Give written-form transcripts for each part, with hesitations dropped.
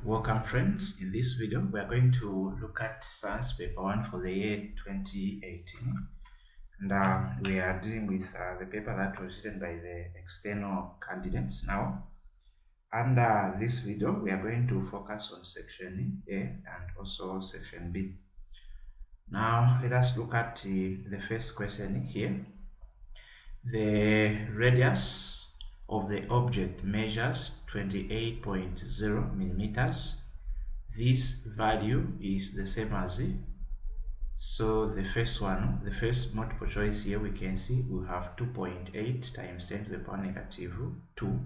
Welcome friends. In this video we are going to look at science paper 1 for the year 2018, and we are dealing with the paper that was written by the external candidates now. Under this video we are going to focus on section A and also section B. Now let us look at the first question here. The radius of the object measures 28.0 millimeters. This value is the same as it. So the first one, the first multiple choice here, we can see we have 2.8 times 10 to the power negative 2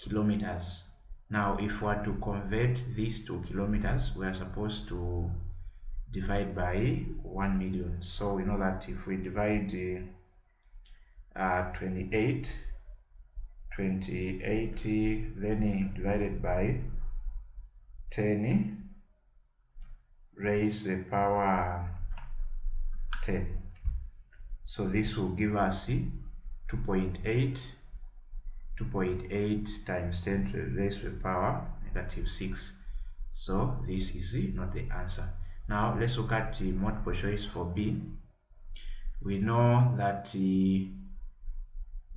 kilometers. Now if we are to convert these to kilometers, we are supposed to divide by 1 million. So we know that if we divide 28 then divided by 10 raised to the power 10, so this will give us 2.8 times 10 raised to the power negative 6. So this is not the answer. Now let's look at the multiple choice for B. We know that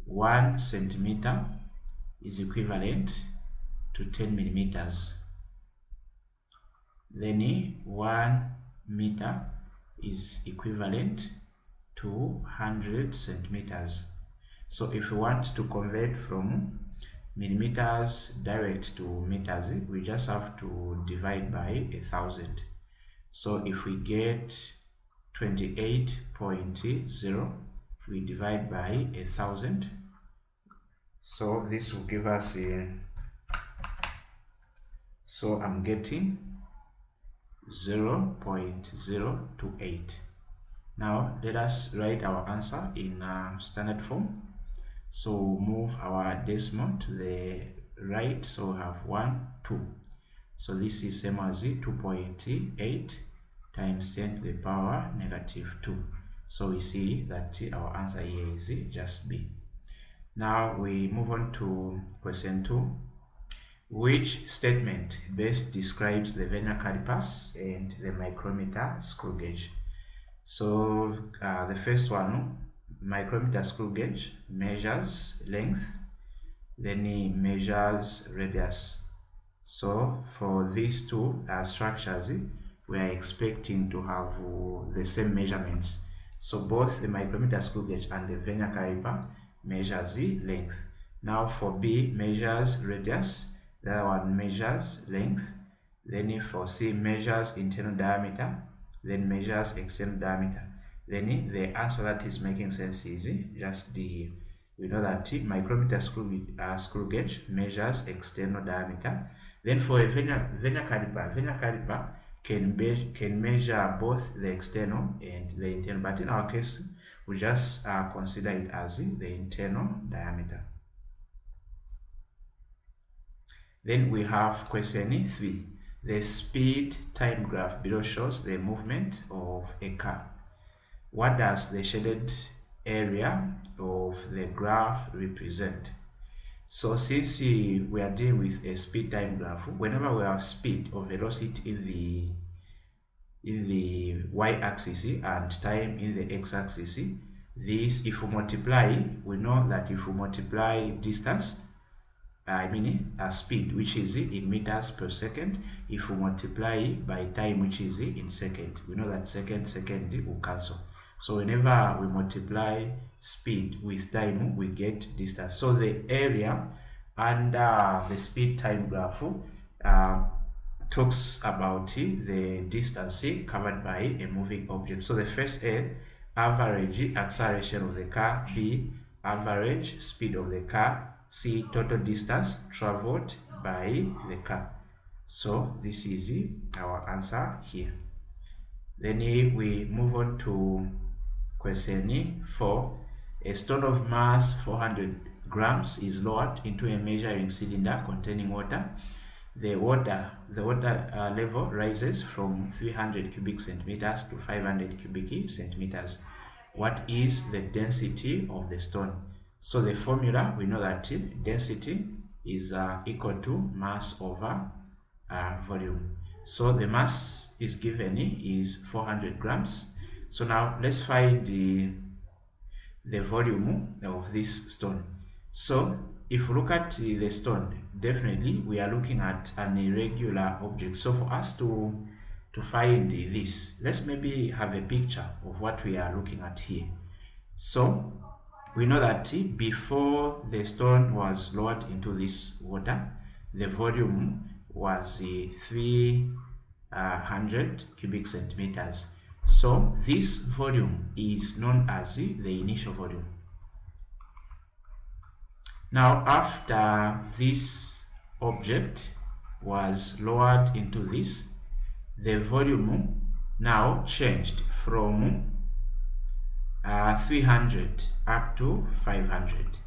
1 centimeter is equivalent to 10 millimeters. Then 1 meter is equivalent to 100 centimeters. So if we want to convert from millimeters direct to meters, we just have to divide by 1,000. So if we get 28.0, we divide by 1,000, so this will give us so I'm getting 0.028. Now let us write our answer in standard form. So move our decimal to the right, so we have 1 2. So this is same as 2.8 times 10 to the power negative 2. So we see that our answer here is just B. Now we move on to question 2. Which statement best describes the vernier calipers and the micrometer screw gauge? So the first one, micrometer screw gauge measures length, then it measures radius. So for these two structures, we are expecting to have the same measurements. So both the micrometer screw gauge and the vernier caliper measures the length. Now for B measures radius, the other one measures length. Then for C measures internal diameter, then measures external diameter. Then the answer that is making sense is just D. We know that micrometer screw gauge measures external diameter. Then for a vernier caliper can measure both the external and the internal, but in our case we just consider it as the internal diameter. Then we have question 3. The speed time graph below shows the movement of a car. What does the shaded area of the graph represent? So since we are dealing with a speed time graph, whenever we have speed or velocity in the y-axis and time in the x-axis, this, if we multiply, we know that if we multiply distance, speed, which is in meters per second, if we multiply by time, which is in second, we know that second will cancel. So whenever we multiply speed with time, we get distance. So the area under the speed time graph talks about the distance covered by a moving object. So the first A, average acceleration of the car. B, average speed of the car. C, total distance traveled by the car. So this is our answer here. Then we move on to question 4. A stone of mass 400 grams is lowered into a measuring cylinder containing water. The water level rises from 300 cubic centimeters to 500 cubic centimeters. What is the density of the stone? So the formula, we know that density is equal to mass over volume. So the mass is given is 400 grams. So now let's find the volume of this stone. So if we look at the stone, definitely we are looking at an irregular object. So for us to find this, let's maybe have a picture of what we are looking at here. So we know that before the stone was lowered into this water, the volume was 300 cubic centimeters. So this volume is known as the initial volume. Now after this object was lowered into this, the volume now changed from 300 up to 500.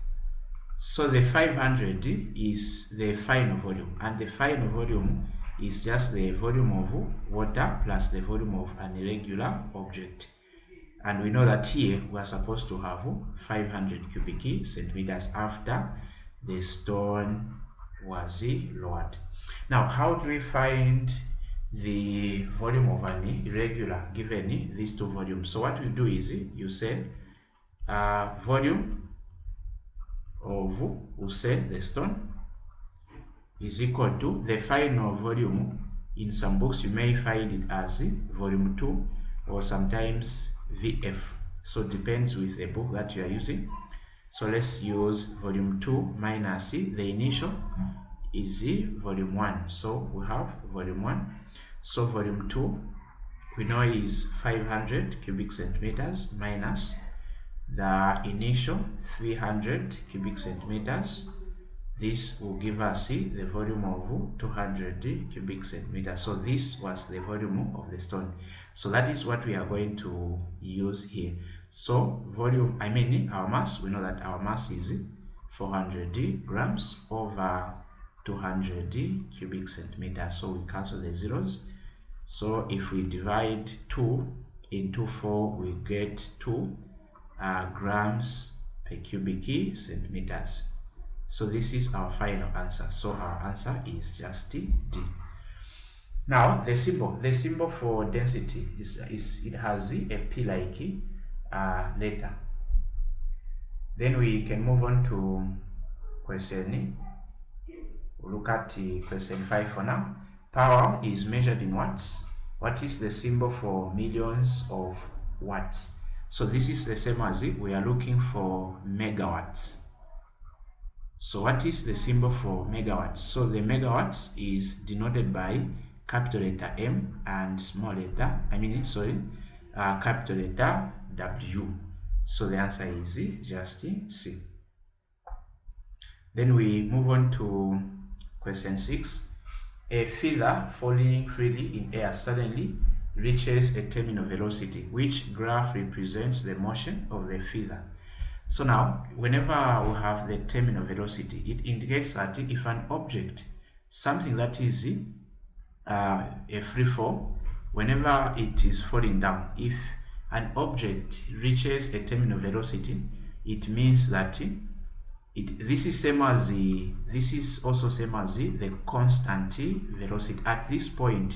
So the 500 is the final volume, and the final volume is just the volume of water plus the volume of an irregular object. And we know that here we are supposed to have 500 cubic centimeters after the stone was lowered. Now, how do we find the volume of an irregular given these two volumes? So what we do is you say volume of, we'll say, the stone is equal to the final volume. In some books you may find it as volume 2 or sometimes VF, so it depends with the book that you are using. So let's use volume 2 minus the initial is volume 1. So we have volume 1. So volume 2 we know is 500 cubic centimeters minus the initial 300 cubic centimeters. This will give us the volume of 200 cubic centimeters. So this was the volume of the stone. So that is what we are going to use here. So volume, our mass, we know that our mass is 400 grams over 200 cubic centimeters. So we cancel the zeros. So if we divide 2 into 4, we get 2 grams per cubic centimeters. So this is our final answer. So our answer is just D. Now the symbol for density is it has a P-like letter. Then we can move on to question. We'll look at question 5 for now. Power is measured in watts. What is the symbol for millions of watts? So this is the same as we are looking for megawatts. So what is the symbol for megawatts? So the megawatts is denoted by capital letter M and small letter, capital letter W. So the answer is just C. Then we move on to question 6. A feather falling freely in air suddenly reaches a terminal velocity. Which graph represents the motion of the feather? So now, whenever we have the terminal velocity, it indicates that if an object, something that is a free fall, whenever it is falling down, if an object reaches a terminal velocity, it means that this is also same as the constant velocity. At this point,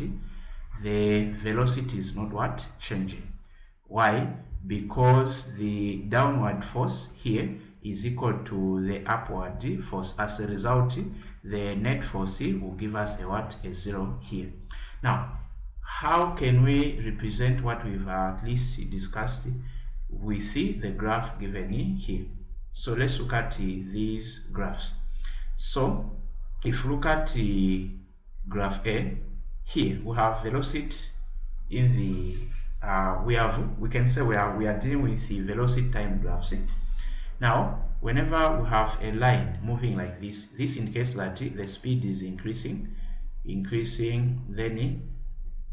the velocity is not changing. Why? Because the downward force here is equal to the upward force. As a result, the net force will give us a 0 here. Now, how can we represent what we've at least discussed with the graph given here? So let's look at these graphs. So if we look at graph A, here we have velocity in the we can say we are dealing with the velocity time graphs. Now, whenever we have a line moving like this indicates that the speed is increasing. Then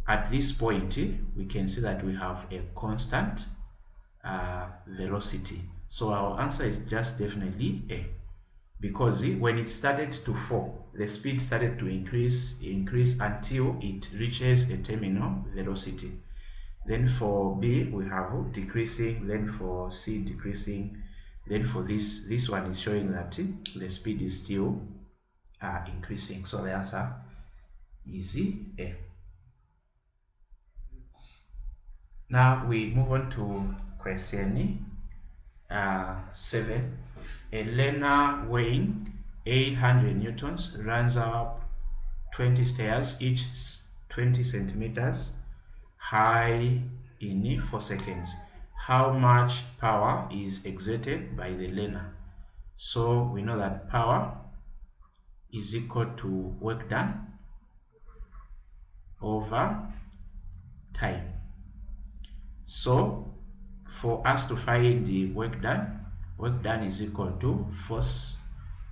at this point, we can see that we have a constant velocity. So our answer is just definitely A, because when it started to fall, the speed started to increase until it reaches a terminal velocity. Then for B, we have decreasing, then for C, decreasing, then for this one is showing that the speed is still increasing. So the answer is A. Now we move on to question 7. A learner weighing 800 newtons runs up 20 stairs, each 20 centimeters high in 4 seconds. How much power is exerted by the learner? So we know that power is equal to work done over time. So for us to find the work done is equal to force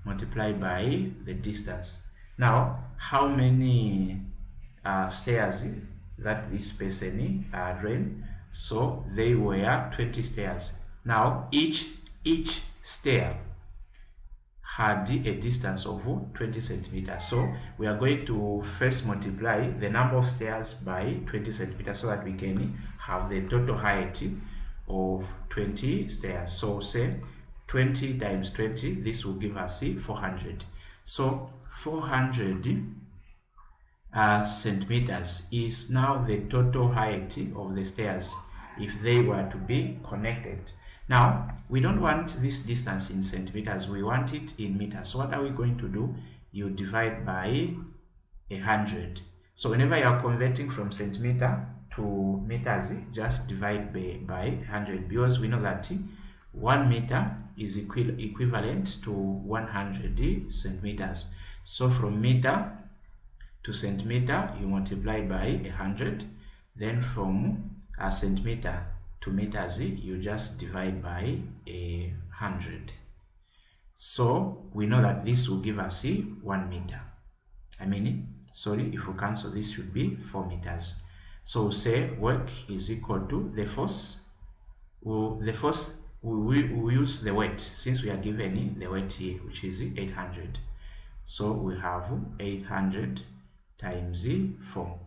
multiplied by the distance. Now, how many stairs that this person ran? So they were 20 stairs. Now each stair had a distance of 20 centimeters. So we are going to first multiply the number of stairs by 20 centimeters so that we can have the total height of 20 stairs. So say 20 times 20, this will give us 400. So 400 centimeters is now the total height of the stairs if they were to be connected. Now we don't want this distance in centimeters, we want it in meters. So what are we going to do? You divide by 100. So whenever you are converting from centimeter to meters, just divide by 100, because we know that 1 meter is equivalent to 100 centimeters. So from meter to centimeter you multiply by 100, then from a centimeter to meters you just divide by 100. So we know that this will give us 1 meter. If we cancel, this should be 4 meters. So we'll say work is equal to the force. We use the weight, since we are given the weight here, which is 800. So we have 800 times 4.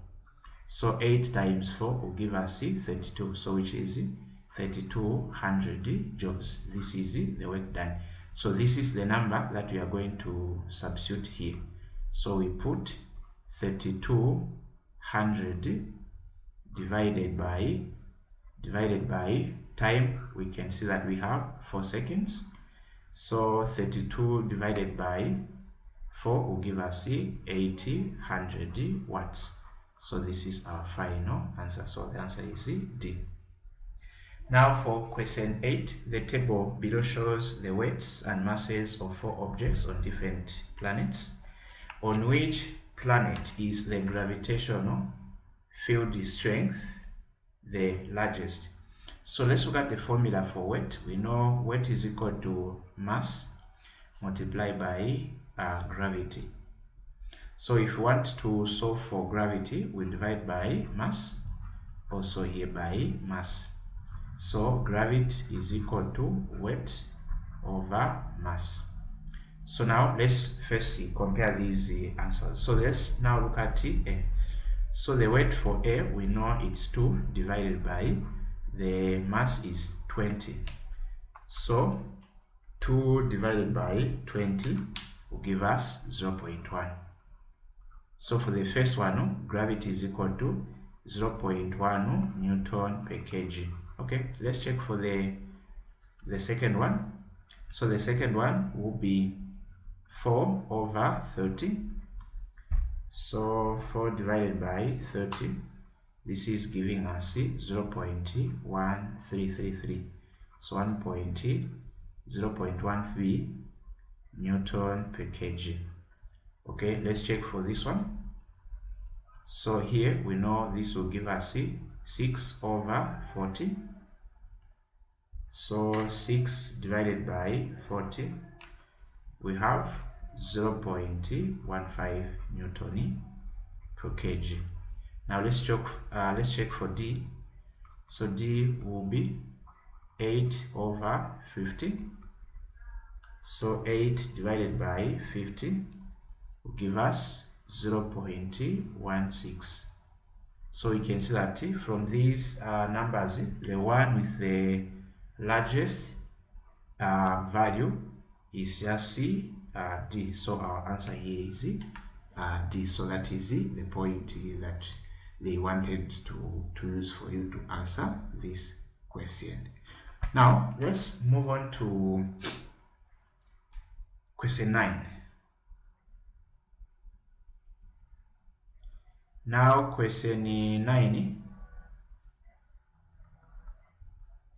So 8 times 4 will give us 32, so which is 3200 joules. This is the work done. So this is the number that we are going to substitute here. So we put 3200 divided by time. We can see that we have 4 seconds. So 32 divided by 4 will give us 800 watts. So this is our final answer. So the answer is D. Now for question 8, the table below shows the weights and masses of 4 objects on different planets. On which planet is the gravitational field strength the largest? So let's look at the formula for weight. We know weight is equal to mass multiplied by gravity. So if we want to solve for gravity, we divide by mass, also here by mass. So gravity is equal to weight over mass. So now let's first compare these answers. So let's now look at A. So the weight for A, we know it's 2 divided by the mass is 20. So 2 divided by 20 will give us 0.1. So for the first one, gravity is equal to 0.1 Newton per kg. Okay, let's check for the second one. So the second one will be 4 over 30. So 4 divided by 30, this is giving us 0.1333. So 0.13 Newton per kg. Okay, let's check for this one. So here we know this will give us 6 over 40. So 6 divided by 40, we have 0.15 Newton per kg. Now let's check for D. So D will be 8 over 50. So 8 divided by 50 will give us 0.16. So you can see that from these numbers, the one with the largest value is just D. So our answer here is D. So that is the point that they wanted to use for you to answer this question. Now let's move on to question 9. Now question 9,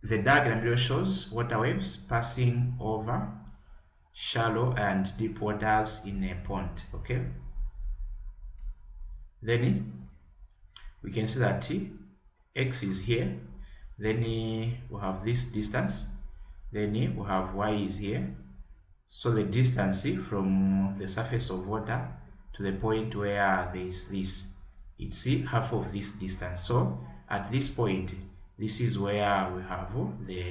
the diagram below shows water waves passing over shallow and deep waters in a pond. Okay, then we can see that x is here, then we have this distance, then we have y is here. So the distance from the surface of water to the point where there is this, it's half of this distance. So at this point, this is where we have the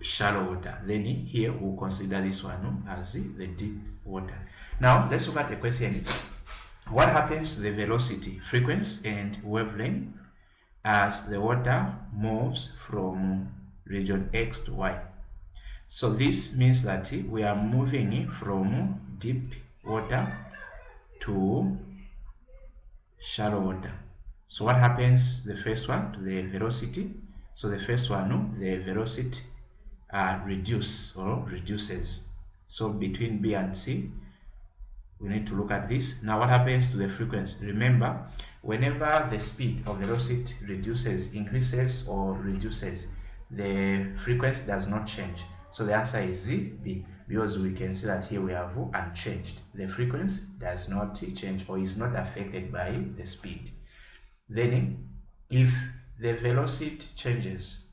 shallow water. Then here we'll consider this one as the deep water. Now let's look at the question. What happens to the velocity, frequency, and wavelength as the water moves from region X to Y? So this means that we are moving from deep water to shallow water. So what happens, the first one, to the velocity? So the first one, the velocity reduces. So between B and C, we need to look at this. Now what happens to the frequency? Remember, whenever the speed of velocity reduces, increases or reduces, the frequency does not change. So the answer is B, because we can see that here we have unchanged. The frequency does not change or is not affected by the speed. Then if the velocity changes,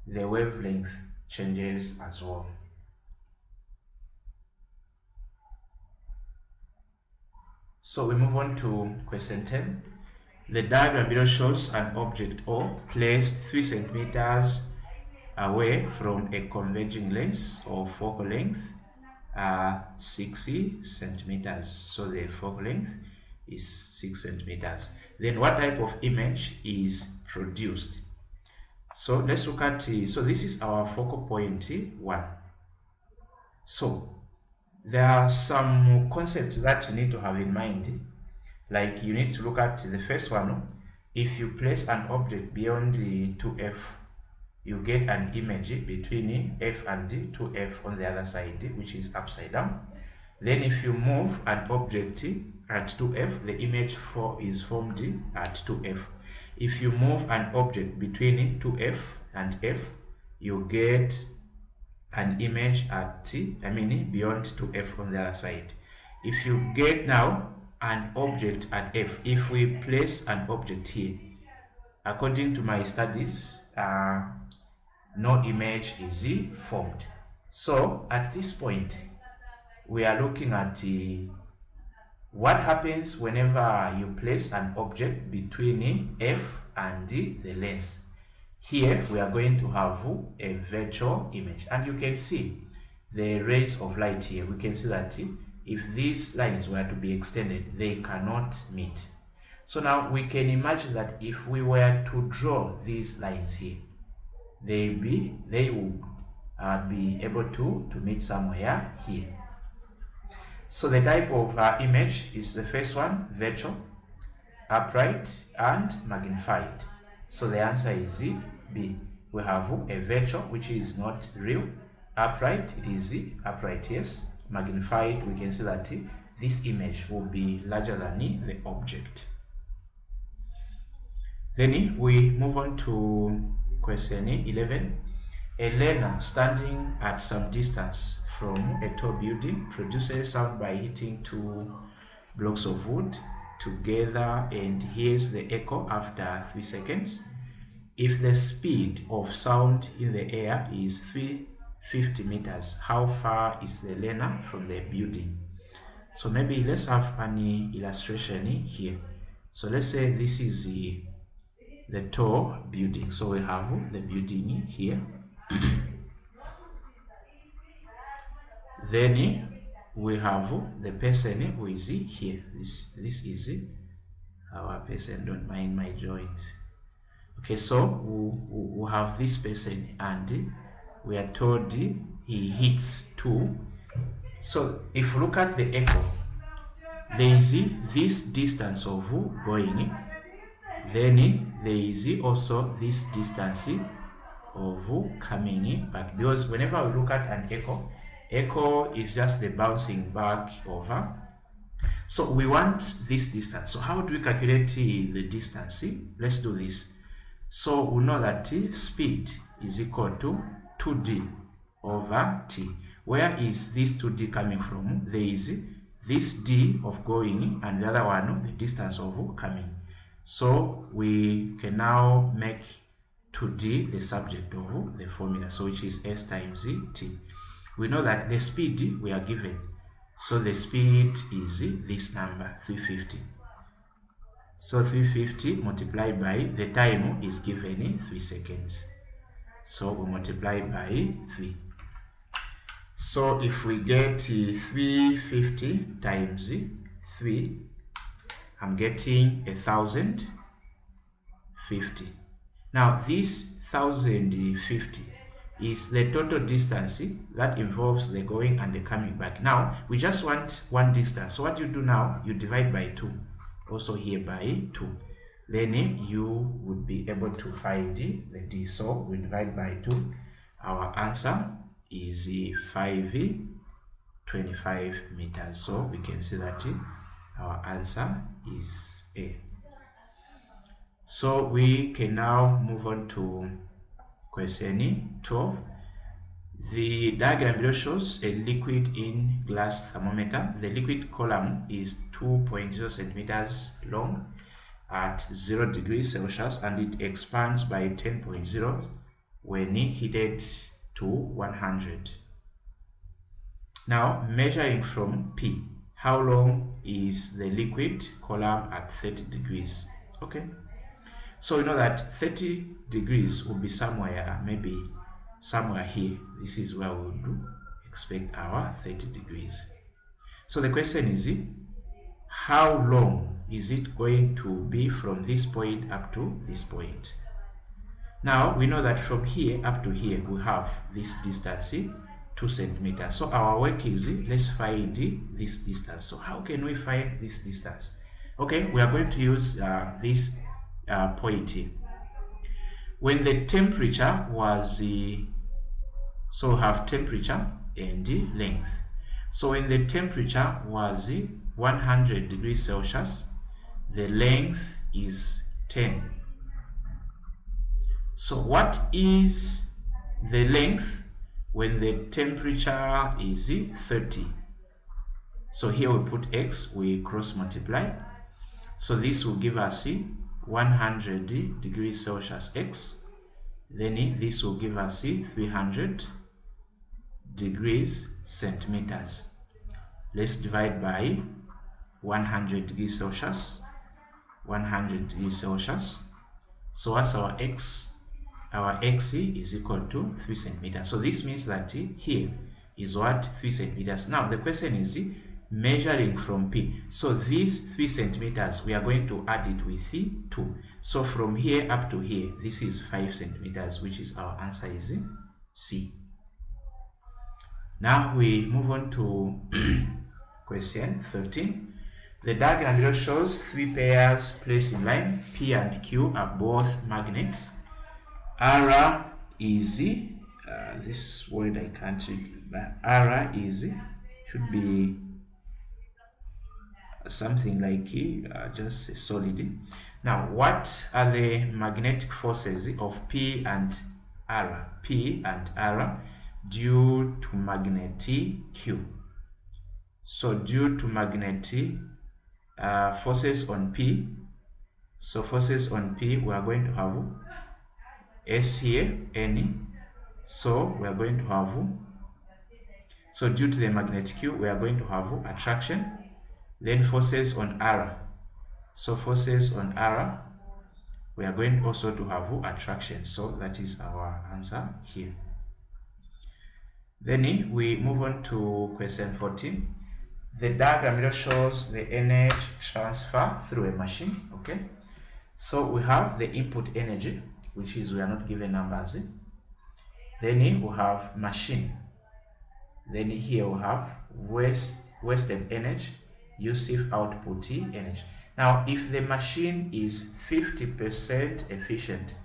the wavelength changes as well. So we move on to question 10. The diagram below shows an object O placed 3 centimeters away from a converging lens of focal length 60 centimeters. So the focal length is 6 centimeters. Then what type of image is produced? So let's look at, so this is our focal point 1. So there are some concepts that you need to have in mind. Like you need to look at the first one. If you place an object beyond the 2F, you get an image between F and 2F on the other side, which is upside down. Then if you move an object at 2F, the image is formed at 2F. If you move an object between 2F and F, you get an image at beyond 2F on the other side. If you get now an object at F, if we place an object here, according to my studies, no image is formed. So at this point, we are looking at what happens whenever you place an object between F and the lens. Here we are going to have a virtual image, and you can see the rays of light here. We can see that if these lines were to be extended, they cannot meet. So now we can imagine that if we were to draw these lines here, they would be able to meet somewhere here. So the type of image is the first one, virtual, upright, and magnified. So the answer is B. We have a virtual, which is not real. Upright, it is upright, yes. Magnified, we can see that this image will be larger than the object. Then we move on to question 11. A learner standing at some distance from a tall building produces sound by hitting 2 blocks of wood together and hears the echo after 3 seconds. If the speed of sound in the air is 350 meters, how far is the learner from the building? So maybe let's have an illustration here. So let's say this is the tall building. So we have the building here. Then we have the person who is here. This is our person. Don't mind my drawings. Okay, so we have this person, and we are told he hits 2 So if we look at the echo, there is this distance of going, then there is also this distance of coming back, because whenever we look at an echo is just the bouncing back over. So we want this distance. So how do we calculate the distance? Let's do this. So we know that speed is equal to 2d over t. Where is this 2d coming from? There is this d of going and the other one, the distance of coming. So we can now make 2d the subject of the formula, so which is s times t. We know that the speed we are given, so the speed is this number, 350. So 350 multiplied by the time is given 3 seconds. So we multiply by 3. So if we get 350 times 3, I'm getting 1050. Now this 1050 is the total distance that involves the going and the coming back. Now we just want one distance. So what you do now, you divide by 2. Also here by 2. Then you would be able to find the d. So we divide by 2. Our answer is 525 meters. So we can see that our answer is A. So we can now move on to question 12. The diagram below shows a liquid in glass thermometer. The liquid column is 2.0 centimeters long at 0 degrees Celsius, and it expands by 10.0 when heated to 100. Now measuring from P, how long is the liquid column at 30 degrees? Okay, so we know that 30 degrees will be somewhere, maybe somewhere here. This is where we would expect our 30 degrees. So the question is, how long is it going to be from this point up to this point? Now we know that from here up to here we have this distance, 2 centimeters. So our work is, let's find this distance. So how can we find this distance? Okay, we are going to use this point here. When the temperature was so we have temperature and length. So when the temperature was 100 degrees Celsius, the length is 10. So what is the length when the temperature is 30? So here we put x, we cross multiply. So this will give us 100 degrees Celsius x. Then this will give us 300 degrees centimeters. Let's divide by 100 degrees Celsius. 100 degrees Celsius. So what's our x? Our x is equal to 3 centimeters. So this means that here is what? 3 centimeters. Now the question is measuring from P. So these 3 centimeters, we are going to add it with 2. So from here up to here, this is 5 centimeters, which is our answer is C. Now we move on to question 13. The diagram below shows 3 pairs placed in line. P and Q are both magnets. R is, this word I can't read, but R is, should be something like just a solid. Now what are the magnetic forces of P and R? P and R due to magnetic Q. So due to magnetic forces on P, so forces on P, we are going to have S here, N. So we are going to have, so due to the magnetic Q, we are going to have attraction. Then forces on R. So forces on R, we are going also to have attraction. So that is our answer here. Then we move on to question 14. The diagram below shows the energy transfer through a machine. Okay, so we have the input energy, which is, we are not given numbers. Then we have machine. Then here we have wasted energy, useful output energy. Now, if the machine is 50% efficient,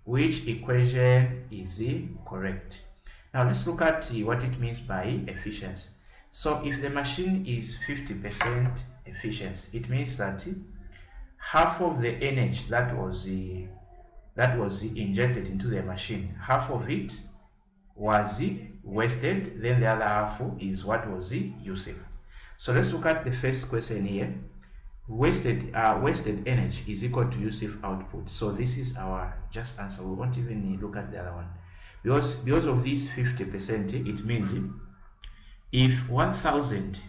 which equation is correct? Now, let's look at what it means by efficiency. So, if the machine is 50% efficient, it means that half of the energy that was injected into the machine, half of it was wasted, then the other half is what was useful. So let's look at the first question here. Wasted energy is equal to useful output. So this is our just answer. We won't even look at the other one, because of this 50%, it means if 1000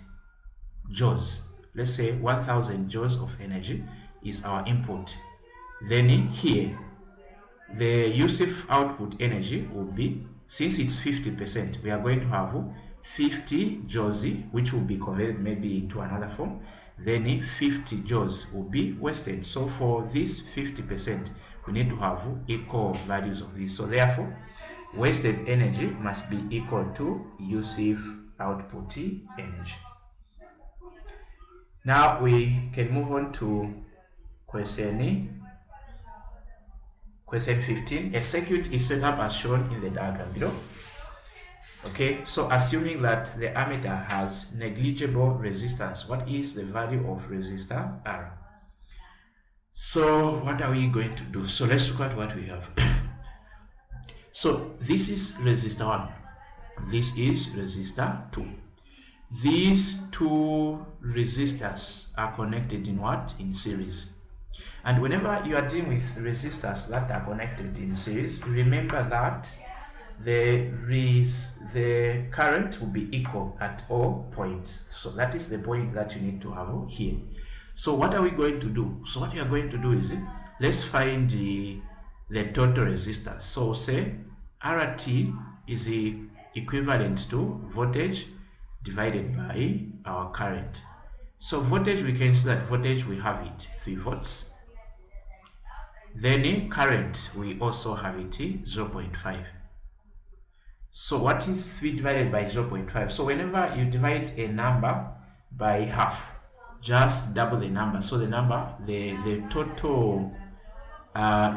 joules, let's say 1000 joules of energy is our input, then here the useful output energy will be, since it's 50%, we are going to have 50 joules, which will be converted maybe into another form. Then 50 joules will be wasted. So for this 50%, we need to have equal values of this. So therefore, wasted energy must be equal to useful output energy. Now we can move on to question 15. A circuit is set up as shown in the diagram below. Okay, so assuming that the ammeter has negligible resistance, what is the value of resistor R? So what are we going to do? So let's look at what we have. So this is resistor 1. This is resistor 2. These two resistors are connected in what? In series. And whenever you are dealing with resistors that are connected in series, remember that the current will be equal at all points. So that is the point that you need to have here. So what are we going to do? So what you are going to do is, let's find the total resistance. So say RT is equivalent to voltage divided by our current. So voltage, we can see that voltage, we have it 3 volts. Then current, we also have it 0.5. So what is 3 divided by 0.5? So whenever you divide a number by half, just double the number. So the number, the total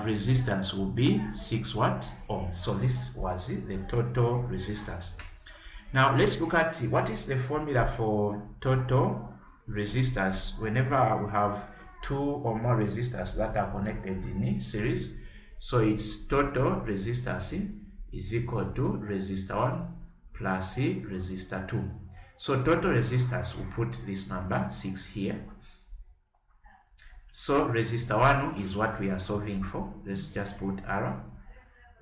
resistance will be 6 ohms. So this was the total resistance. Now let's look at what is the formula for total resistance whenever we have 2 or more resistors that are connected in series. So it's total resistance is equal to resistor 1 plus resistor 2. So total resistance, will put this number 6 here. So resistor 1 is what we are solving for. Let's just put R.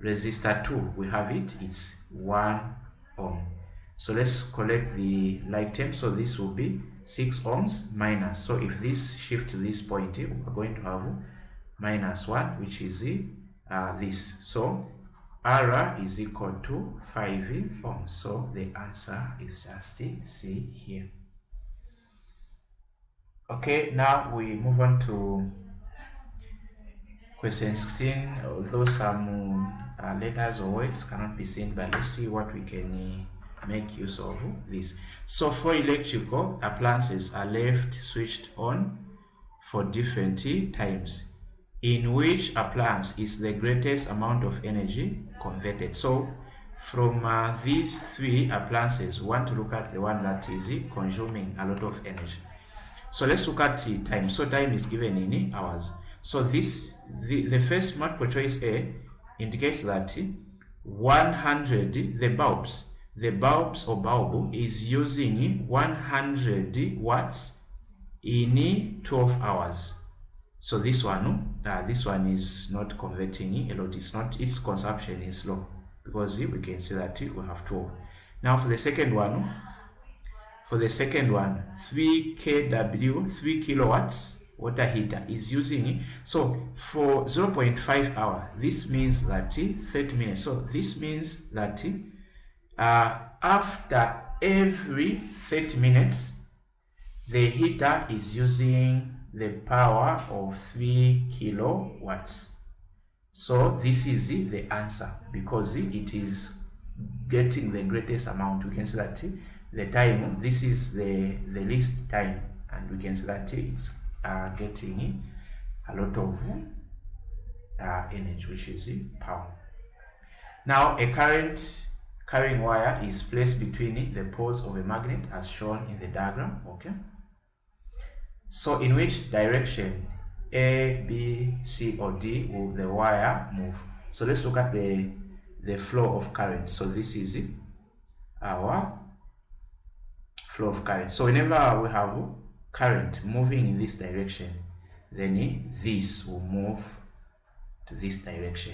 Resistor 2, we have it, it's 1 ohm. So let's collect the like term. So this will be 6 ohms minus. So if this shift to this point, we're going to have minus 1, which is this. So R is equal to 5 ohms. So the answer is just C here. Okay, now we move on to question 16. Although some letters or words cannot be seen, but let's see what we can make use of this. So 4 electrical appliances are left switched on for different times. In which appliance is the greatest amount of energy converted? So from these 3 appliances, we want to look at the one that is consuming a lot of energy. So let's look at time. So time is given in hours. So this the first multiple choice A indicates that 100, the bulbs or bulb is using 100 watts in 12 hours. So this one is not converting a lot. Its consumption is low, because we can see that we have 12. Now for the second one, 3 kW, 3 kilowatts water heater is using. So for 0.5 hour, this means that 30 minutes. So this means that after every 30 minutes, the heater is using the power of 3 kilowatts. So this is the answer, because it is getting the greatest amount. We can see that the time, this is the least time, and we can see that it's getting a lot of energy, which is power. Now a current carrying wire is placed between the poles of a magnet as shown in the diagram. Okay, so in which direction A, B, C or D will the wire move? So let's look at the flow of current. So this is our flow of current. So whenever we have current moving in this direction, then this will move to this direction.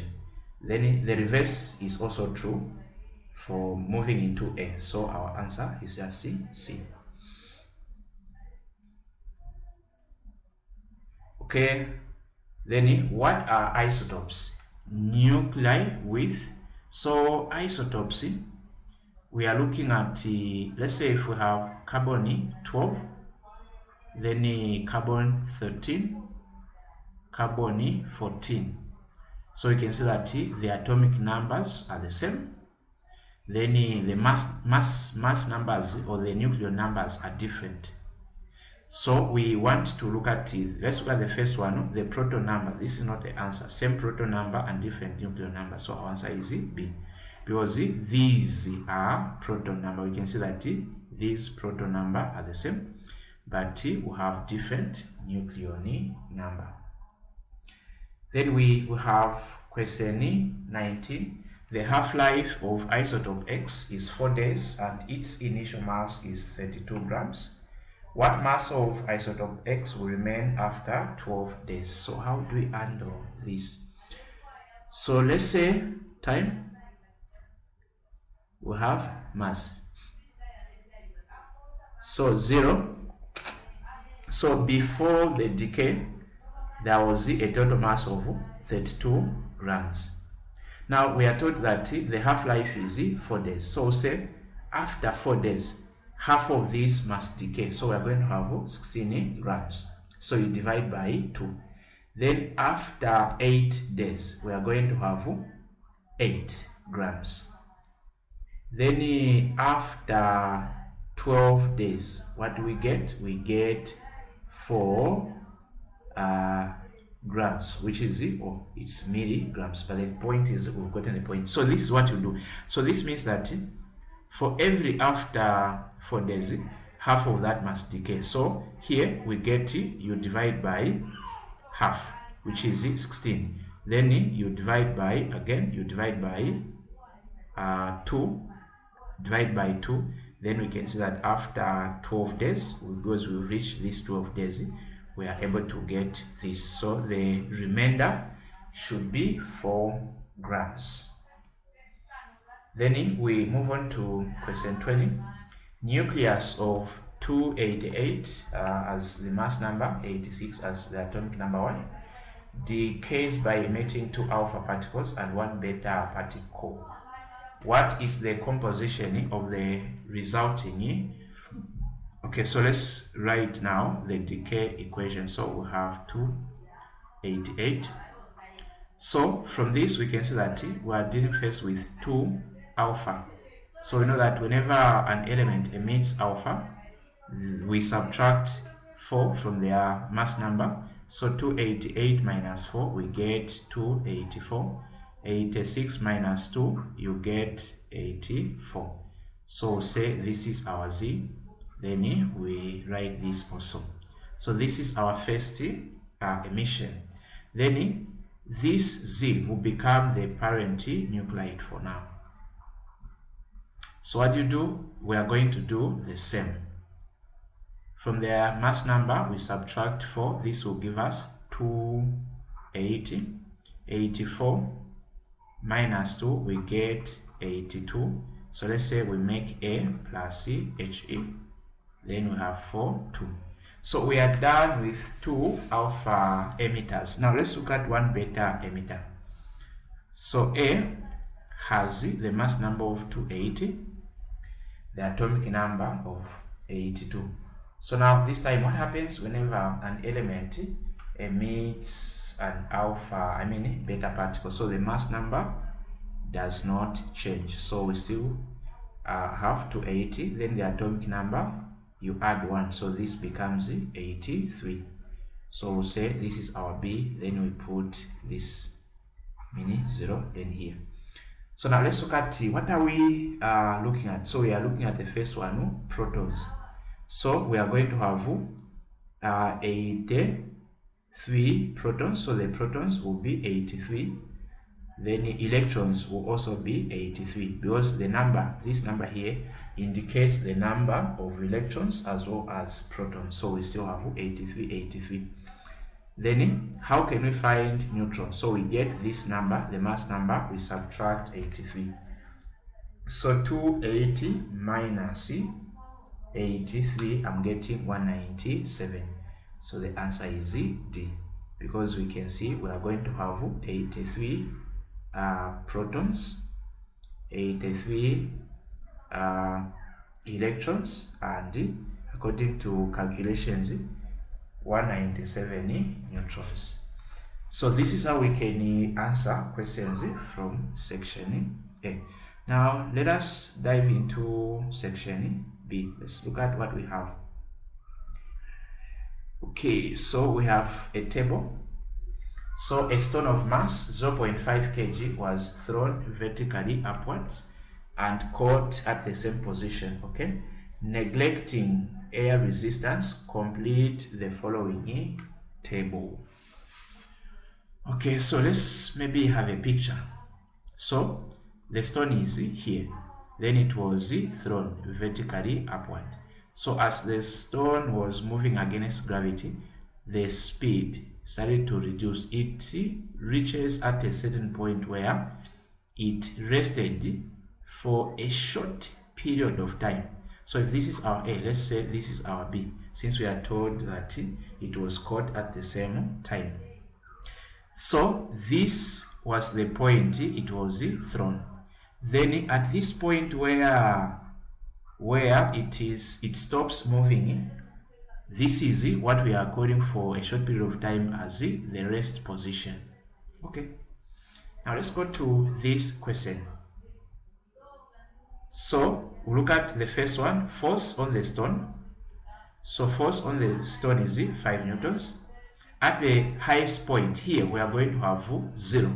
Then the reverse is also true for moving into A. So our answer is just C. Okay, then what are isotopes? Nuclei with. So isotopes, we are looking at, let's say if we have carbon 12, then carbon 13, carbon 14. So you can see that the atomic numbers are the same. Then the mass numbers or the nuclear numbers are different. So we want to look at let's look at the first one, the proton number. This is not the answer. Same proton number and different nuclear number. So our answer is B, because these are proton number. We can see that these proton number are the same, but we have different nuclear number. Then we have question 19. The half-life of isotope X is 4 days and its initial mass is 32 grams. What mass of isotope X will remain after 12 days? So how do we handle this? So let's say time, we have mass. So 0. So before the decay, there was a total mass of 32 grams. Now we are told that the half-life is 4 days. So say after 4 days, half of this must decay. So we are going to have 16 grams. So you divide by 2. Then after 8 days, we are going to have 8 grams. Then after 12 days, what do we get? We get 4 grams, which is it's milligrams, but the point is we've gotten the point. So this is what you do. So this means that for every after 4 days, half of that must decay. So here we get you divide by half, which is 16. Then you divide by, again you divide by 2, divide by 2. Then we can see that after 12 days, because we reach these 12 days, we are able to get this. So the remainder should be 4 grams. Then we move on to question 20. Nucleus of 288 as the mass number, 86 as the atomic number Y, decays by emitting 2 alpha particles and 1 beta particle. What is the composition of the resulting? Okay, so let's write now the decay equation. So we have 288. So from this we can see that we are dealing first with 2 alpha. So we know that whenever an element emits alpha, we subtract 4 from their mass number. So 288 minus 4, we get 284. 86 minus 2, you get 84. So say this is our Z. Then we write this also. So this is our first emission. Then this Z will become the parent nuclide for now. So what you do, we are going to do the same. From their mass number, we subtract 4. This will give us 280. 84 minus 2, we get 82. So let's say we make A plus C, HE. Then we have 4, 2. So we are done with 2 alpha emitters. Now let's look at 1 beta emitter. So A has the mass number of 280, the atomic number of 82. So now this time what happens whenever an element emits an alpha, beta particle? So the mass number does not change. So we still half to 80, then the atomic number, you add 1, so this becomes 83. So we'll say this is our B, then we put this mini 0 then here. So now let's look at what are we looking at. So we are looking at the first one, protons. So we are going to have 83 protons, so the protons will be 83. Then the electrons will also be 83, because the number, this number here, indicates the number of electrons as well as protons. So we still have 83. Then how can we find neutrons? So we get this number, the mass number, we subtract 83. So 280 minus 83, I'm getting 197. So the answer is D, because we can see we are going to have 83 protons, 83 electrons, and according to calculations 197 neutrons. So this is how we can answer questions from section A. Now let us dive into section B. Let's look at what we have. Okay, so we have a table. So a stone of mass 0.5 kg was thrown vertically upwards and caught at the same position. Okay, neglecting air resistance, complete the following table. Okay, so let's maybe have a picture. So the stone is here, then it was thrown vertically upward. So as the stone was moving against gravity, the speed started to reduce. It reaches at a certain point where it rested for a short period of time. So if this is our A, let's say this is our B, since we are told that it was caught at the same time. So this was the point it was thrown. Then at this point where it stops moving, this is what we are calling for a short period of time as the rest position. Okay, now let's go to this question. So we look at the first one, force on the stone. So force on the stone is 5 newtons. At the highest point here, we are going to have 0,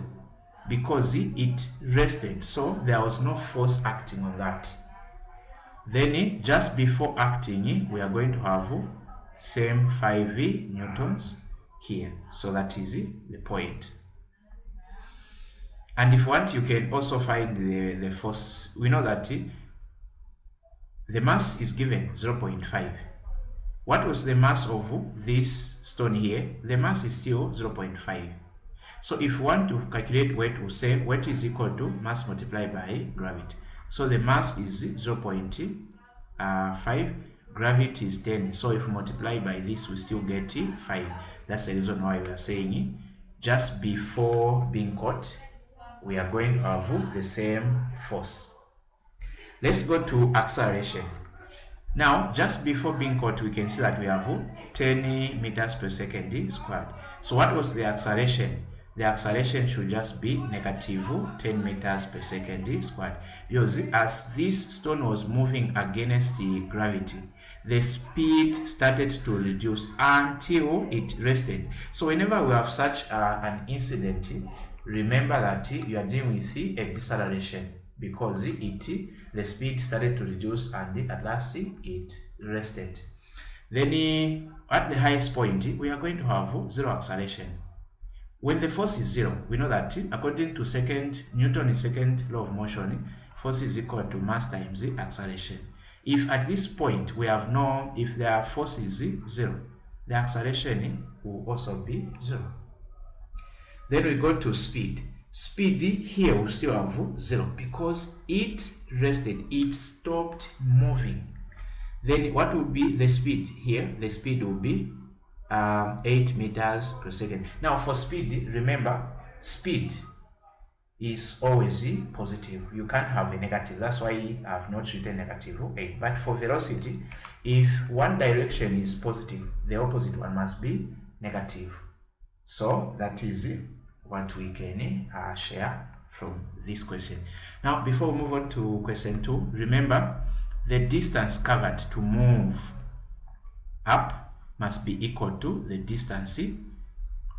because it rested, so there was no force acting on that. Then just before acting, we are going to have same 5 newtons here, so that is the point. And if you want, you can also find the force. We know that the mass is given 0.5. What was the mass of this stone here? The mass is still 0.5. So if you want to calculate weight, we'll say weight is equal to mass multiplied by gravity. So the mass is 0.5, gravity is 10. So if we multiply by this, we still get 5. That's the reason why we are saying just before being caught, we are going to have the same force. Let's go to acceleration. Now, just before being caught, we can see that we have 10 meters per second squared. So what was the acceleration? The acceleration should just be negative 10 meters per second squared. Because as this stone was moving against the gravity, the speed started to reduce until it rested. So whenever we have such an incident, remember that you are dealing with a deceleration, because the speed started to reduce and at last it rested. Then at the highest point, we are going to have 0 acceleration. When the force is 0, we know that according to Newton's second law of motion, force is equal to mass times the acceleration. If at this point we have if the force is 0, the acceleration will also be 0. Then we go to speed. Speed here will still have 0, because it rested, it stopped moving. Then what will be the speed here? The speed will be 8 meters per second. Now for speed, remember, speed is always positive. You can't have a negative. That's why I have not written negative 8. But for velocity, if one direction is positive, the opposite one must be negative. So that is what we can share from this question. Now, before we move on to question 2, remember the distance covered to move up must be equal to the distance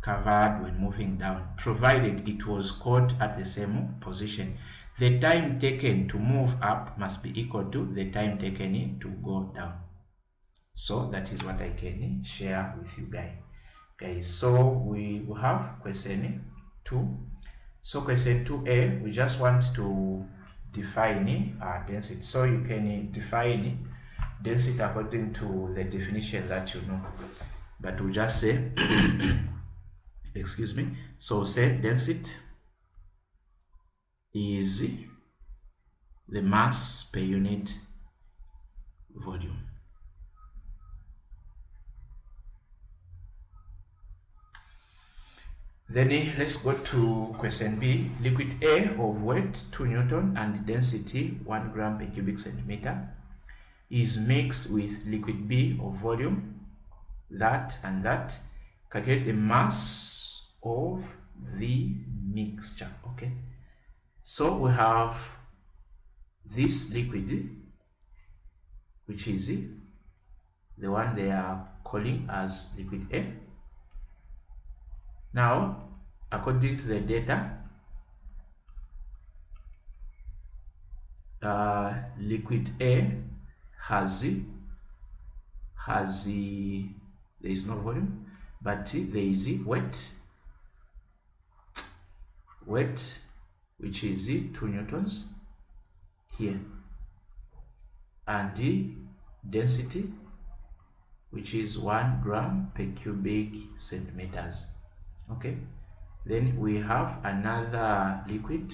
covered when moving down, provided it was caught at the same position. The time taken to move up must be equal to the time taken to go down. So that is what I can share with you guys. Okay, so we will have question 2. So question 2a, we just want to define density. So you can define density according to the definition that you know. But we'll just say, excuse me, so say density is the mass per unit volume. Then let's go to question B. Liquid A of weight 2 Newton and density 1 gram per cubic centimeter is mixed with liquid B of volume that and that. Calculate the mass of the mixture. Okay, so we have this liquid, which is the one they are calling as liquid A. Now, according to the data, liquid A there is no volume, but there is weight, which is 2 newtons here, and the density, which is 1 gram per cubic centimeters. Okay, then we have another liquid.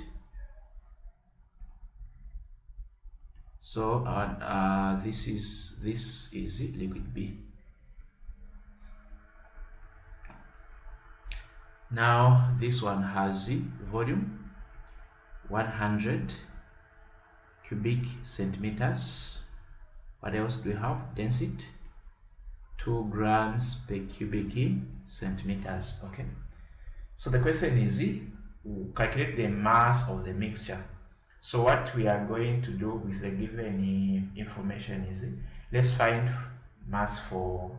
So this is liquid B. Now this one has volume 100 cubic centimeters. What else do we have? Density 2 grams per cubic centimeters. Okay, so the question is calculate the mass of the mixture. So what we are going to do with the given information is let's find mass for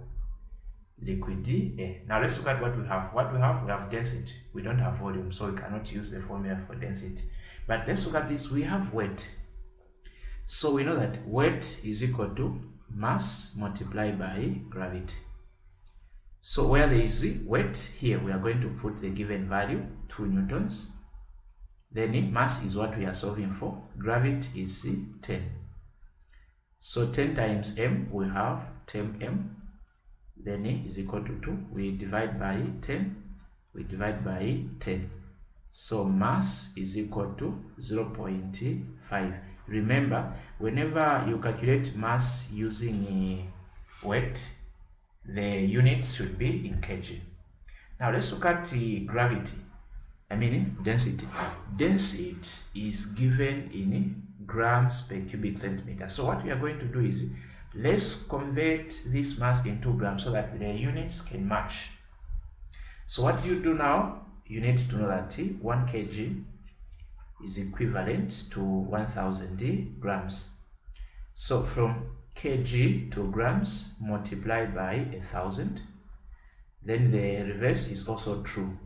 liquid A. Now let's look at what we have. We have density. We don't have volume, so we cannot use the formula for density. But let's look at this. We have weight. So we know that weight is equal to mass multiplied by gravity. So where there is weight, here we are going to put the given value, 2 newtons. Then mass is what we are solving for. Gravity is 10. So 10 times m, we have 10m. Then is equal to 2. We divide by 10. We divide by 10. So mass is equal to 0.5. Remember, whenever you calculate mass using weight, the units should be in kg. Now let's look at gravity. Density. Density is given in grams per cubic centimeter. So what we are going to do is let's convert this mass into grams so that the units can match. So what do you do now? You need to know that 1 kg is equivalent to 1000 grams. So from kg to grams multiplied by 1000. Then the reverse is also true.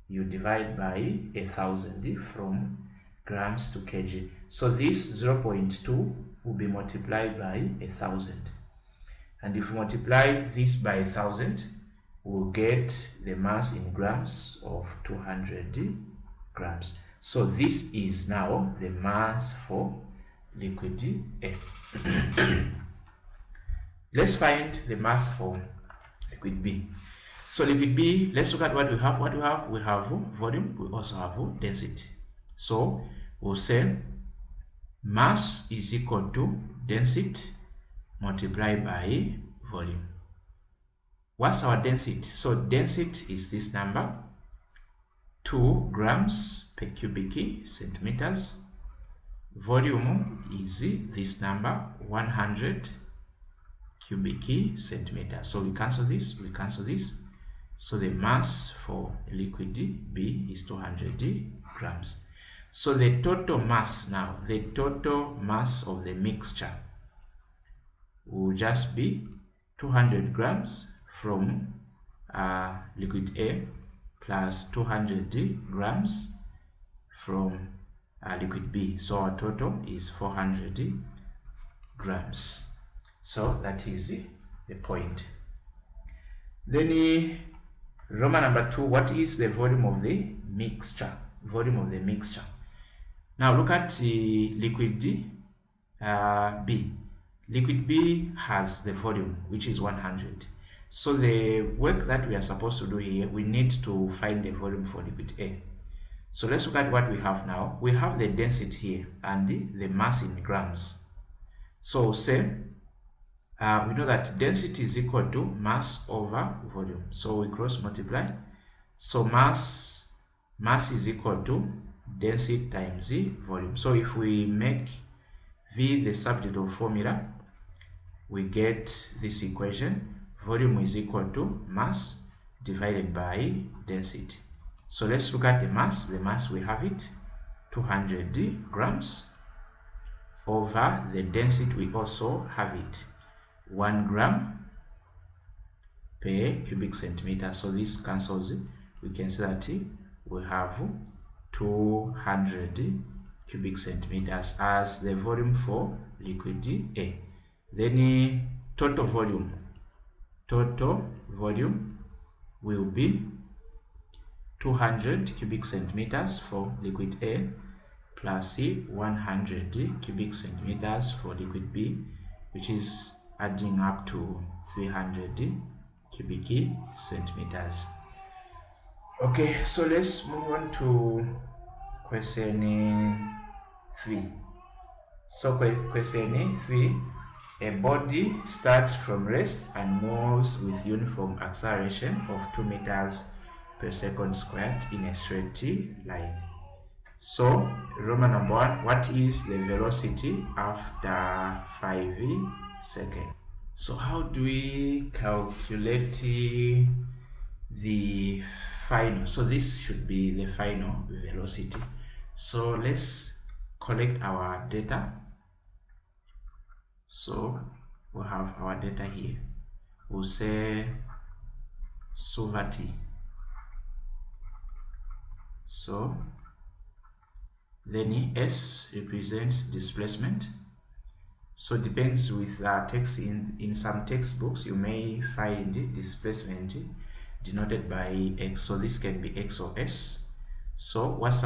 You divide by 1000 from grams to kg. So this 0.2 will be multiplied by 1000. And if we multiply this by 1000, we'll get the mass in grams of 200 grams. So this is now the mass for liquid A. Let's find the mass for liquid B. So liquid B, let's look at what we have. We have volume, we also have density. So we'll say mass is equal to density multiplied by volume. What's our density? So density is this number, 2 grams per cubic centimeters. Volume is this number, 100 cubic centimeters. So we cancel this, So the mass for liquid B is 200 grams. So the total mass now, the total mass of the mixture will just be 200 grams from liquid A plus 200 grams from liquid B. So our total is 400 grams. So that is the point. Then Roman number 2, what is the volume of the mixture? Volume of the mixture. Now look at the liquid B. Liquid B has the volume, which is 100. So the work that we are supposed to do here, we need to find the volume for liquid A. So let's look at what we have now. We have the density here and the mass in grams. So say we know that density is equal to mass over volume. So we cross multiply. So mass is equal to density times the volume. So if we make V the subject of formula, we get this equation. Volume is equal to mass divided by density. So let's look at the mass. The mass, we have it 200 grams over the density, we also have it 1 gram per cubic centimeter. So this cancels it. We can say that we have 200 cubic centimeters as the volume for liquid A. Then total volume will be 200 cubic centimeters for liquid A plus 100 cubic centimeters for liquid B, which is adding up to 300 cubic centimeters. Okay, so let's move on to question 3. So question 3, a body starts from rest and moves with uniform acceleration of 2 meters per second squared in a straight line. So Roman number 1, what is the velocity after 5 seconds? So how do we calculate the final? So this should be the final velocity. So let's collect our data. So we have our data here. We'll say Suvati. So then S represents displacement. So it depends with text. In some textbooks you may find displacement denoted by X. So this can be X or S. So what's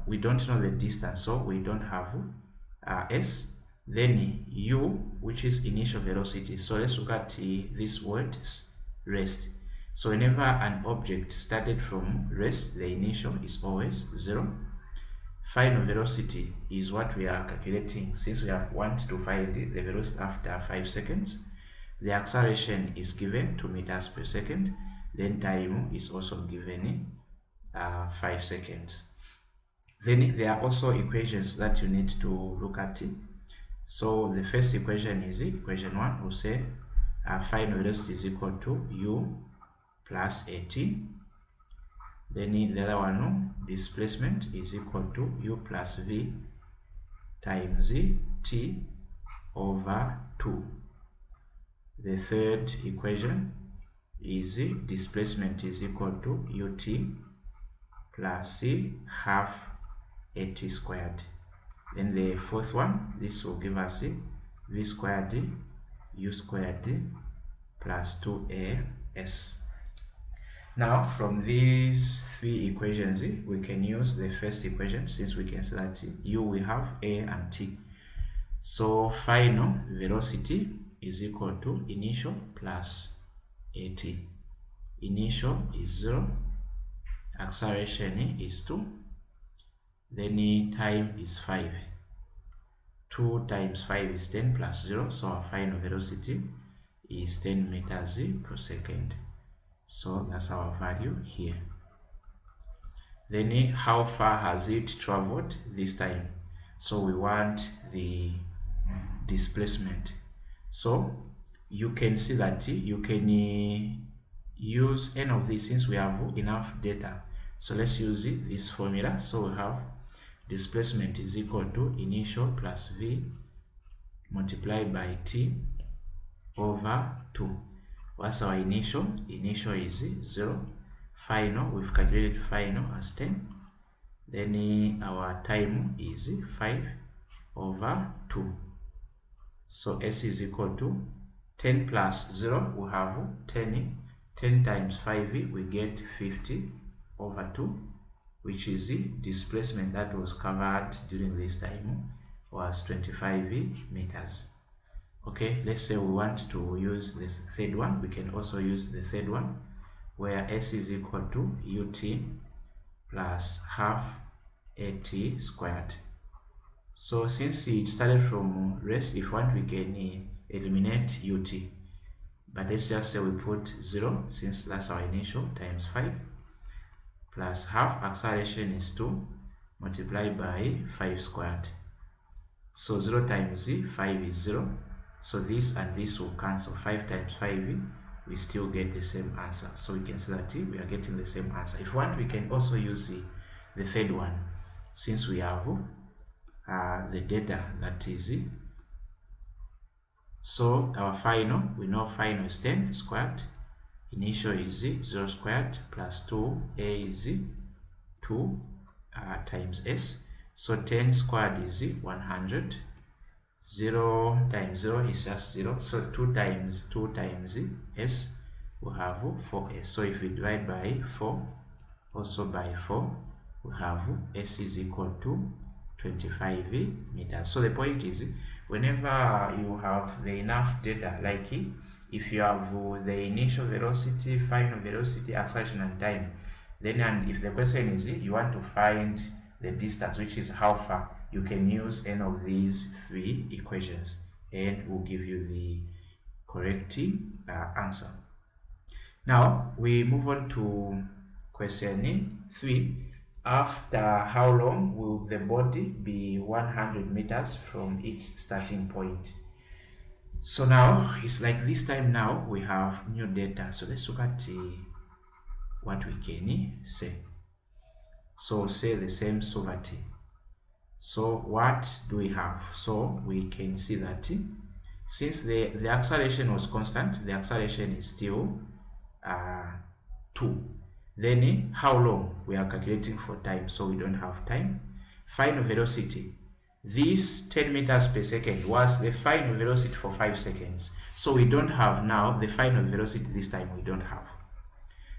we don't know the distance, so we don't have S. Then U, which is initial velocity. So let's look at this word, rest. So whenever an object started from rest, the initial is always 0. Final velocity is what we are calculating, since we want to find the velocity after 5 seconds. The acceleration is given 2 meters per second. Then time is also given 5 seconds. Then there are also equations that you need to look at. So the first equation is equation 1. We'll say final velocity is equal to U plus AT. Then the other one, displacement is equal to U plus V times T over 2. The third equation is displacement is equal to UT plus half AT squared. Then the fourth one, this will give us V squared U squared plus 2AS. Now from these 3 equations, we can use the first equation, since we can see that U we have A and T. So final velocity is equal to initial plus AT. Initial is 0, acceleration is 2, then time is 5. 2 times 5 is 10 plus 0, so our final velocity is 10 meters per second. So that's our value here. Then how far has it traveled this time? So we want the displacement. So you can see that you can use any of these since we have enough data. So let's use this formula. So we have displacement is equal to initial plus v multiplied by t over 2. What's our initial? Initial is 0. Final, we've calculated final as 10. Then our time is 5 over 2. So S is equal to 10 plus 0, we have 10. 10 times 5, we get 50 over 2, which is the displacement that was covered during this time was 25 meters. Okay, let's say we want to use this third one. We can also use the third one, where S is equal to UT plus half AT squared. So since it started from rest, if want, we can eliminate UT. But let's just say we put 0, since that's our initial, times 5, plus half, acceleration is 2, multiplied by 5 squared. So 0 times 5 is 0. So this and this will cancel. 5 times 5, we still get the same answer. So we can see that we are getting the same answer. If want, we can also use the third one, since we have the data that is so our final, we know final is 10 squared, initial is 0 squared plus 2a is 2 times s. So 10 squared is 100. 0 times 0 is just 0. So 2 times s, we have 4s. So if we divide by 4, also by 4, we have s is equal to 25 meters. So the point is, whenever you have the enough data, like if you have the initial velocity, final velocity, acceleration and time, then and if the question is you want to find the distance, which is how far, you can use any of these 3 equations and will give you the correct answer. Now we move on to question 3. After how long will the body be 100 meters from its starting point? So now it's like this time now we have new data. So let's look at what we can say. So say the same sovereignty. So what do we have? So we can see that since the acceleration was constant, the acceleration is still 2. Then how long? We are calculating for time, so we don't have time. Final velocity. This 10 meters per second was the final velocity for 5 seconds. So we don't have now the final velocity this time, we don't have.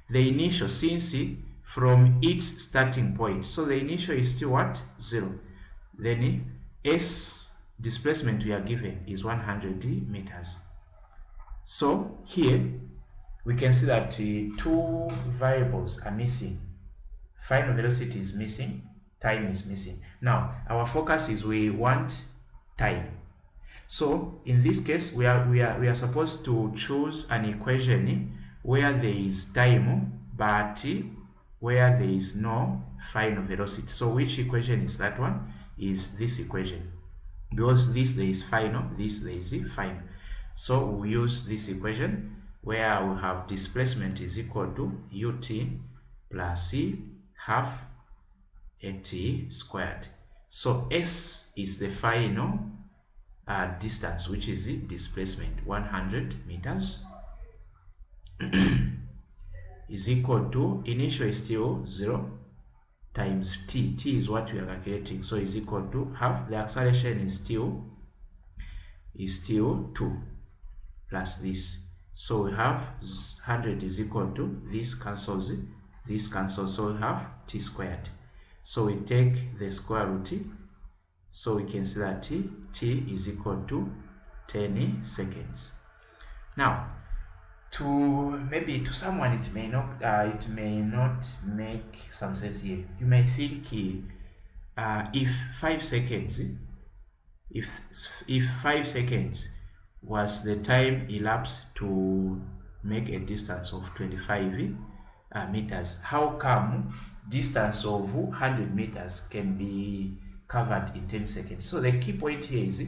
The initial, since from its starting point, so the initial is still what? 0. Then S displacement we are given is 100 meters. So here we can see that 2 variables are missing. Final velocity is missing, time is missing. Now our focus is we want time. So in this case we are supposed to choose an equation where there is time but where there is no final velocity. So which equation is that one? Is this equation, because this there is final, this there is final. So we use this equation where we have displacement is equal to ut plus half at squared. So s is the final distance, which is the displacement, 100 meters is equal to initial is still 0 times t is what we are calculating, so is equal to half. The acceleration is still 2 plus this, so we have 100 is equal to this cancels, so we have t squared. So we take the square root, so we can see that t is equal to 10 seconds. Now to someone it may not make some sense here. You may think if 5 seconds was the time elapsed to make a distance of 25 meters, how come distance of 100 meters can be covered in 10 seconds? So the key point here is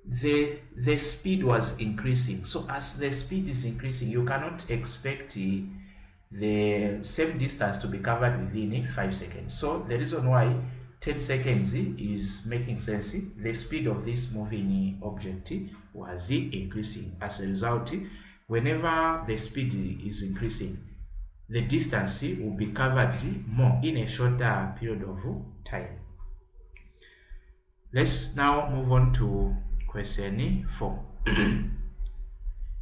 the speed was increasing. So as the speed is increasing, you cannot expect the same distance to be covered within 5 seconds. So the reason why 10 seconds is making sense. The speed of this moving object was increasing. As a result, whenever the speed is increasing, the distance will be covered more in a shorter period of time. Let's now move on to question 4.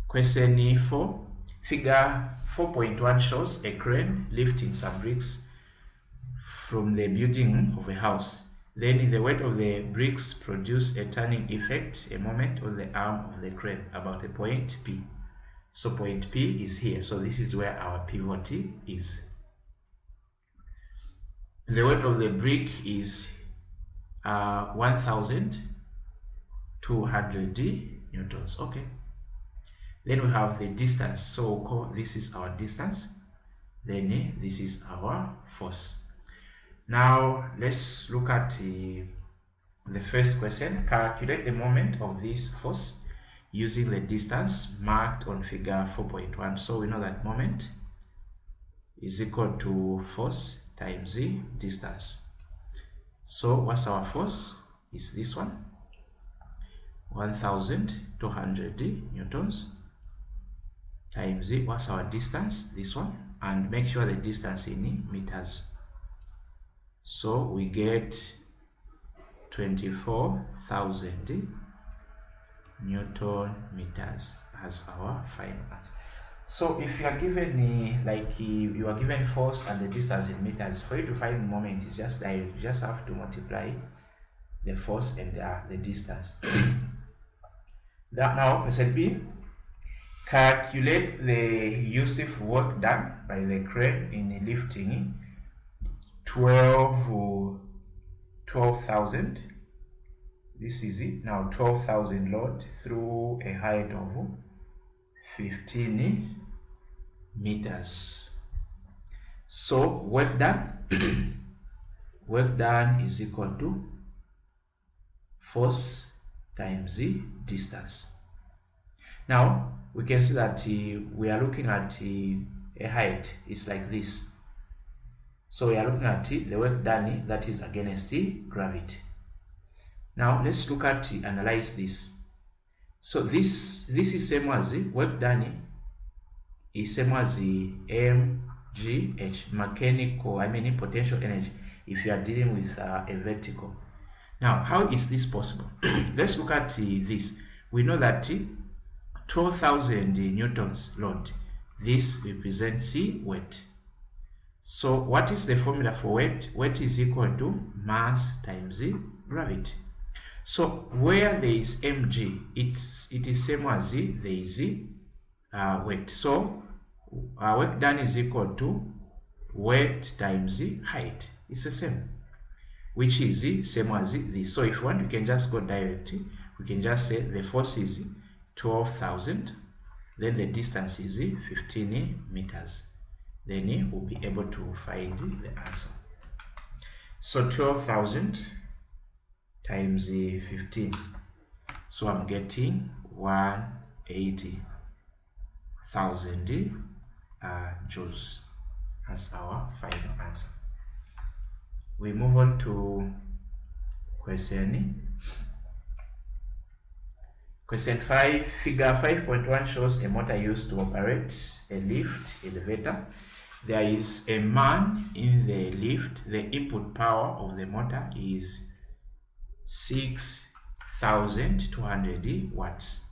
Question 4, figure 4.1 shows a crane lifting some bricks from the building of a house. Then the weight of the bricks produce a turning effect, a moment on the arm of the crane about a point P. So point P is here. So this is where our pivot is. The weight of the brick is 1,200 newtons. Okay. Then we have the distance. So this is our distance. Then this is our force. Now let's look at the first question. Calculate the moment of this force using the distance marked on figure 4.1. So we know that moment is equal to force times the distance. So what's our force? Is this one, 1,200 newtons, times what's our distance? This one, and make sure the distance in meters. So we get 24,000 Newton meters as our final answer. So if you are given you are given force and the distance in meters, for you to find the moment is just direct. You just have to multiply the force and the distance. That now, question B, calculate the useful work done by the crane in lifting 12,000. This is it. Now 12,000 load through a height of 15 meters. So work done work done is equal to force times the distance. Now we can see that we are looking at a height is like this. So we are looking at the work done that is against gravity. Now let's look at analyze this. So this is same as work done is same as the mgh, mechanical, potential energy, if you are dealing with a vertical. Now how is this possible? Let's look at this. We know that 12,000 newtons load, this represents weight. So what is the formula for weight? Weight is equal to mass times gravity. So where there is mg, it is same as there is weight. So work done is equal to weight times height. It's the same, which is same as this. So if you want, we can just go direct. We can just say the force is 12,000, then the distance is 15 meters. Then we'll be able to find the answer. So 12,000 times 15. So I'm getting 180,000 joules as our final answer. We move on to question 5. Figure 5.1 shows a motor used to operate a lift elevator. There is a man in the lift. The input power of the motor is 6,200 watts.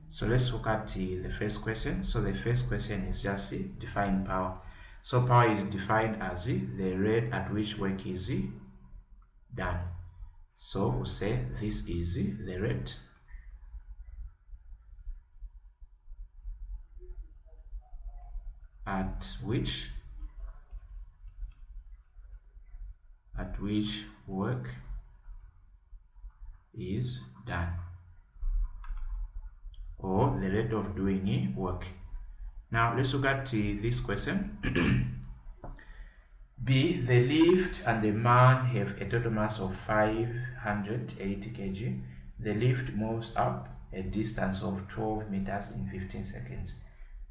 So let's look at the first question. So the first question is just define power. So power is defined as the rate at which work is done. So we'll say this is the rate at which work is done, or the rate of doing work. Now let's look at this question. B, the lift and the man have a total mass of 580 kg. The lift moves up a distance of 12 meters in 15 seconds.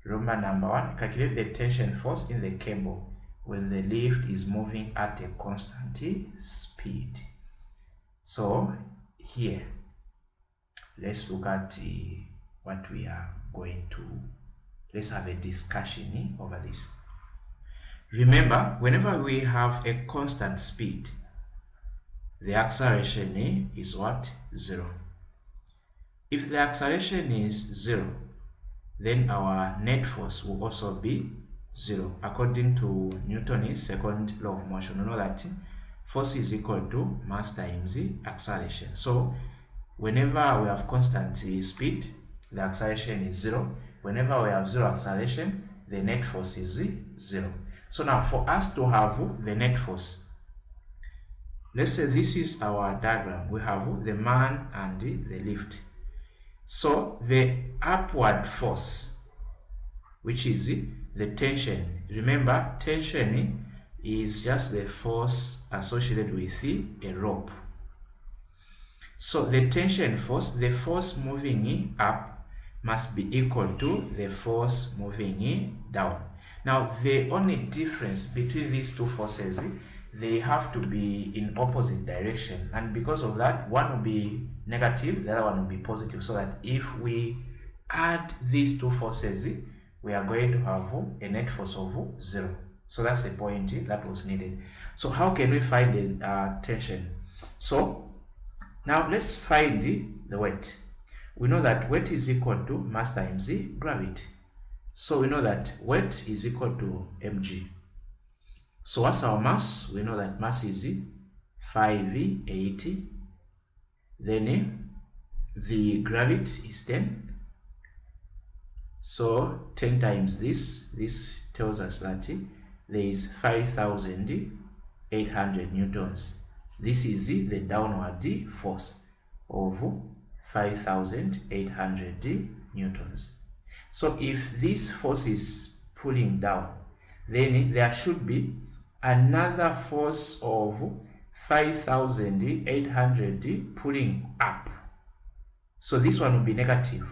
Roman number 1, calculate the tension force in the cable when the lift is moving at a constant speed. So here, let's look at what we are going to, let's have a discussion over this. Remember, whenever we have a constant speed, the acceleration is what? 0. If the acceleration is 0, then our net force will also be 0. According to Newton's second law of motion, we know that force is equal to mass times acceleration. So whenever we have constant speed, the acceleration is 0. Whenever we have 0 acceleration, the net force is 0. So now for us to have the net force, let's say this is our diagram. We have the man and the lift. So the upward force, which is the tension. Remember, tension is just the force associated with a rope. So the tension force, the force moving up, must be equal to the force moving down. Now, the only difference between these two forces, they have to be in opposite direction, and because of that, one will be negative, the other one will be positive, so that if we add these two forces, we are going to have a net force of 0. So that's the point that was needed. So how can we find the tension? So now let's find the weight. We know that weight is equal to mass times gravity. So we know that weight is equal to mg. So what's our mass? We know that mass is 580. Then the gravity is 10. So 10 times this tells us that there is 5,800 newtons. This is the downward force of 5,800 newtons. So if this force is pulling down, then there should be another force of 5,800 pulling up. So this one will be negative,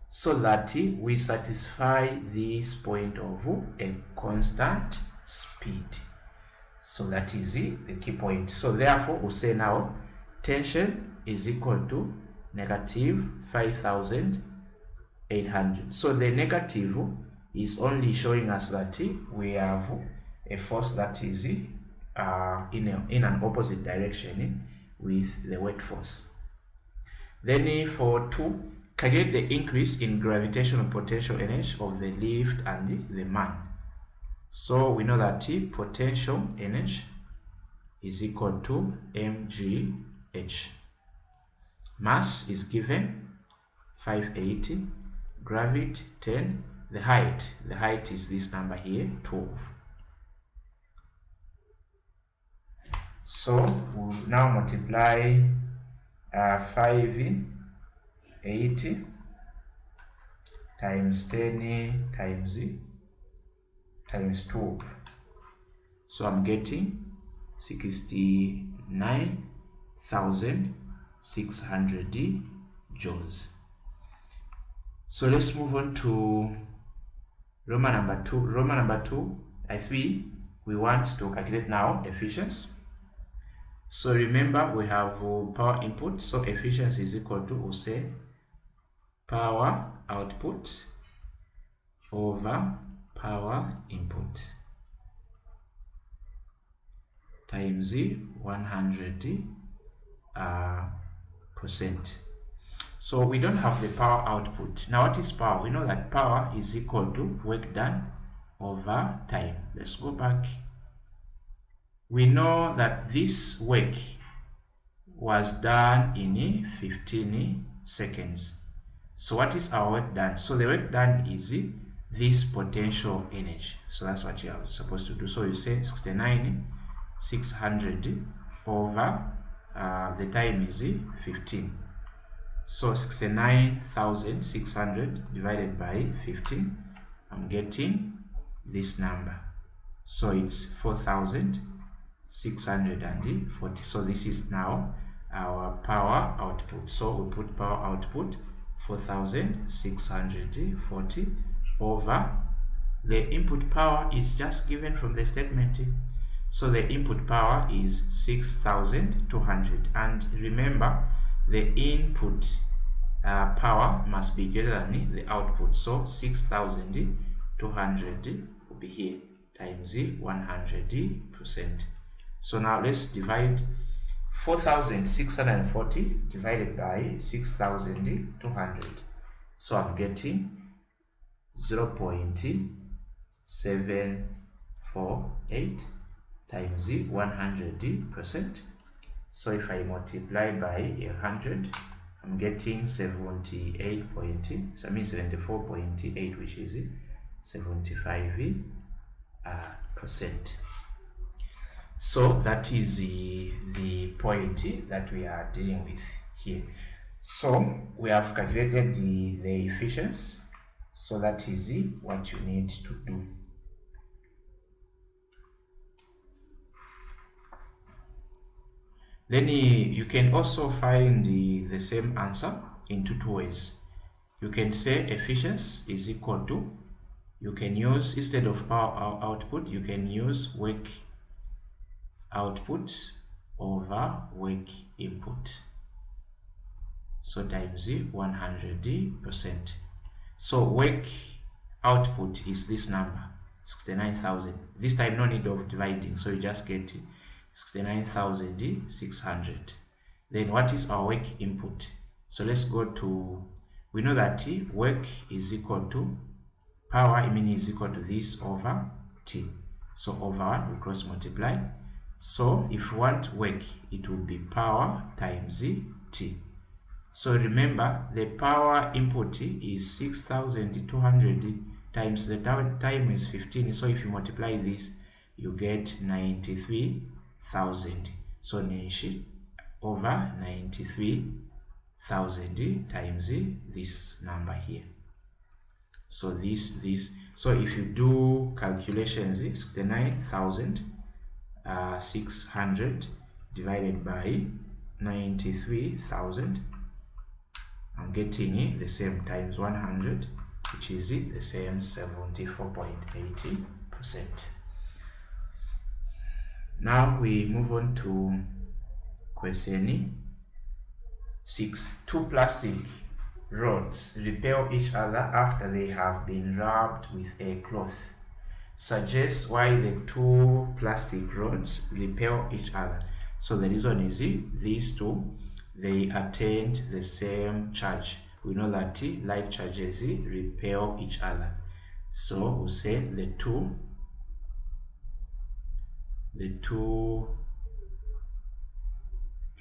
so that we satisfy this point of a constant speed. So that is the key point. So therefore, we'll say now tension is equal to negative 5,800. So the negative is only showing us that we have a force that is in an opposite direction with the weight force. Then for 2, calculate the increase in gravitational potential energy of the lift and the man. So we know that potential energy is equal to mgh. Mass is given 580, gravity 10, the height is this number here, 12. So we'll now multiply 580 times 10 times 12. So I'm getting 69,600 joules. So let's move on to Roman number 2. Roman number 2, I3, we want to calculate now efficiency. So remember, we have power input, so efficiency is equal to, we'll say, power output over power input times 100%. So we don't have the power output. Now what is power? We know that power is equal to work done over time. Let's go back. We know that this work was done in 15 seconds. So what is our work done? So the work done is this potential energy. So that's what you are supposed to do. So you say 69,600 over the time is 15. So 69,600 divided by 15, I'm getting this number. So it's 4,640. So this is now our power output. So we put power output 4,640 over the input power is just given from the statement. So the input power is 6,200, and remember the input power must be greater than the output. So 6,200 will be here times 100%. So now let's divide 4,640 divided by 6,200. So I'm getting 0.748 times 100%. So if I multiply by 100, I'm getting 74.8, which is 75%. So that is the point that we are dealing with here. So we have calculated the efficiency. So that is what you need to do. Then you can also find the same answer in two ways. You can say efficiency is equal to, you can use, instead of power output, you can use work output over work input. So times 100%. So work output is this number, 69,000. This time no need of dividing, so you just get 69,600. Then what is our work input? So let's go to, we know that work is equal to power, I mean is equal to this over T. So over 1 we cross multiply. So if we want work, it will be power times T. So remember the power input is 6,200 times the time is 15. So if you multiply this, you get 93,000. So nishi over 93,000 times this number here. So this. So if you do calculations, 69,600 divided by 93,000. I'm getting the same times 100, which is the same 74.80%. Now we move on to question 6. Two plastic rods repel each other after they have been rubbed with a cloth. Suggest why the two plastic rods repel each other. So the reason is these two, they attend the same charge. We know that like charges repel each other. So we'll say the two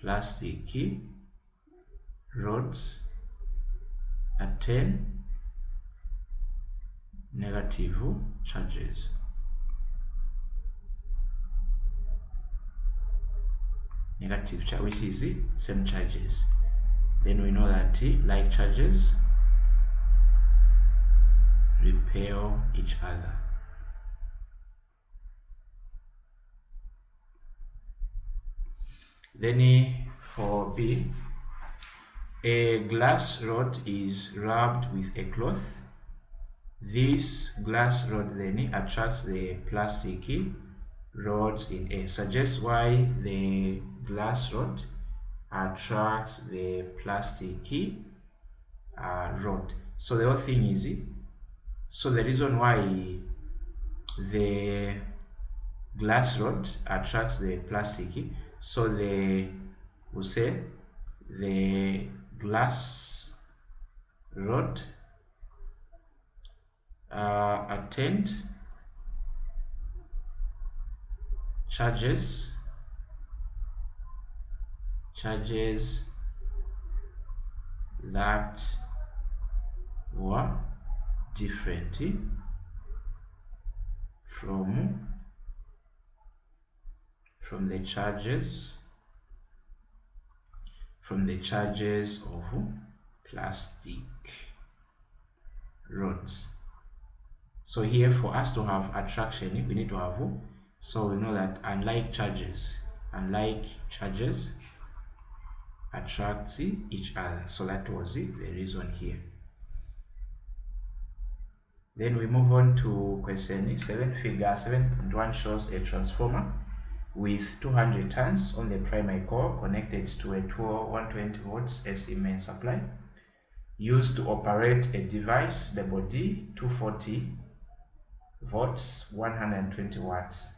plastic rods attend negative charges. Negative charge, which is same charges. Then we know that like charges repel each other. Then for B, a glass rod is rubbed with a cloth. This glass rod then attracts the plastic rods in A. Suggest why the glass rod attracts the plastic rod. So the whole thing is, so the reason why the glass rod attracts the plastic, so we'll say the glass rod attend charges that were different from the charges of plastic rods. So here, for us to have attraction, we need to have, so we know that unlike charges attracts each other. So that was the reason here. Then we move on to question 7. Figure 7.1 shows a transformer with 200 turns on the primary core connected to a 120 volts AC main supply used to operate a device double D 240 volts 120 watts.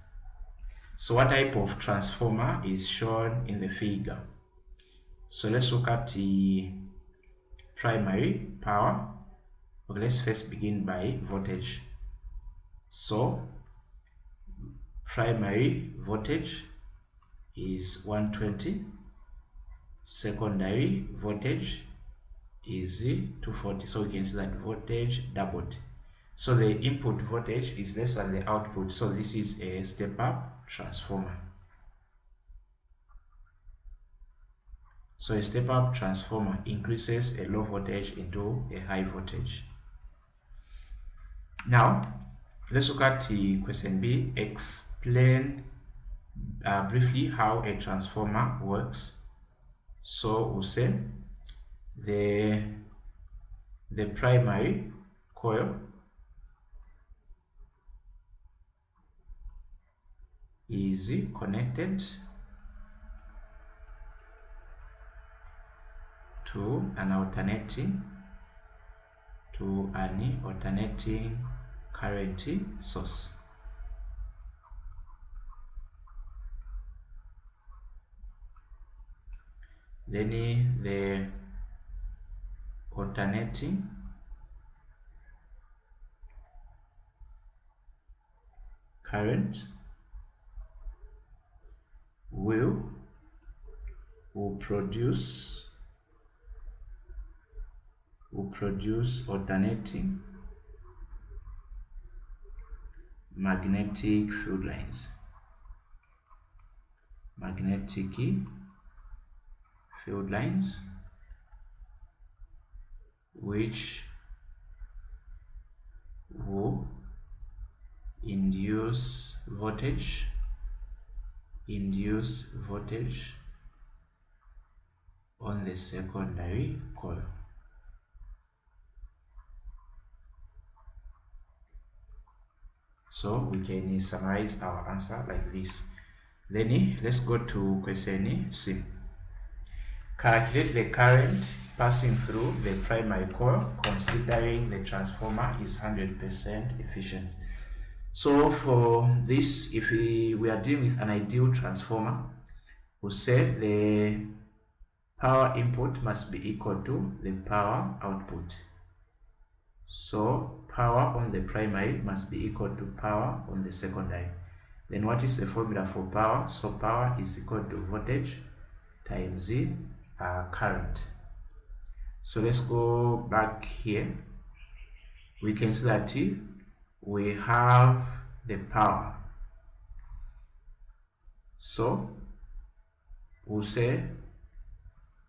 So what type of transformer is shown in the figure? So let's look at the primary power. Okay, let's first begin by voltage. So primary voltage is 120, secondary voltage is 240. So we can see that voltage doubled. So the input voltage is less than the output. So this is a step-up transformer. So a step-up transformer increases a low voltage into a high voltage. Now, let's look at the question B. Explain briefly how a transformer works. So we'll say the primary coil is connected to an alternating current source. Then the alternating current will produce alternating magnetic field lines. Which will induce voltage on the secondary coil. So we can summarize our answer like this. Then let's go to question C. Calculate the current passing through the primary coil considering the transformer is 100% efficient. So for this, if we are dealing with an ideal transformer, we'll say the power input must be equal to the power output. So power on the primary must be equal to power on the secondary. Then what is the formula for power? So power is equal to voltage times the current. So let's go back here. We can see that we have the power. So we'll say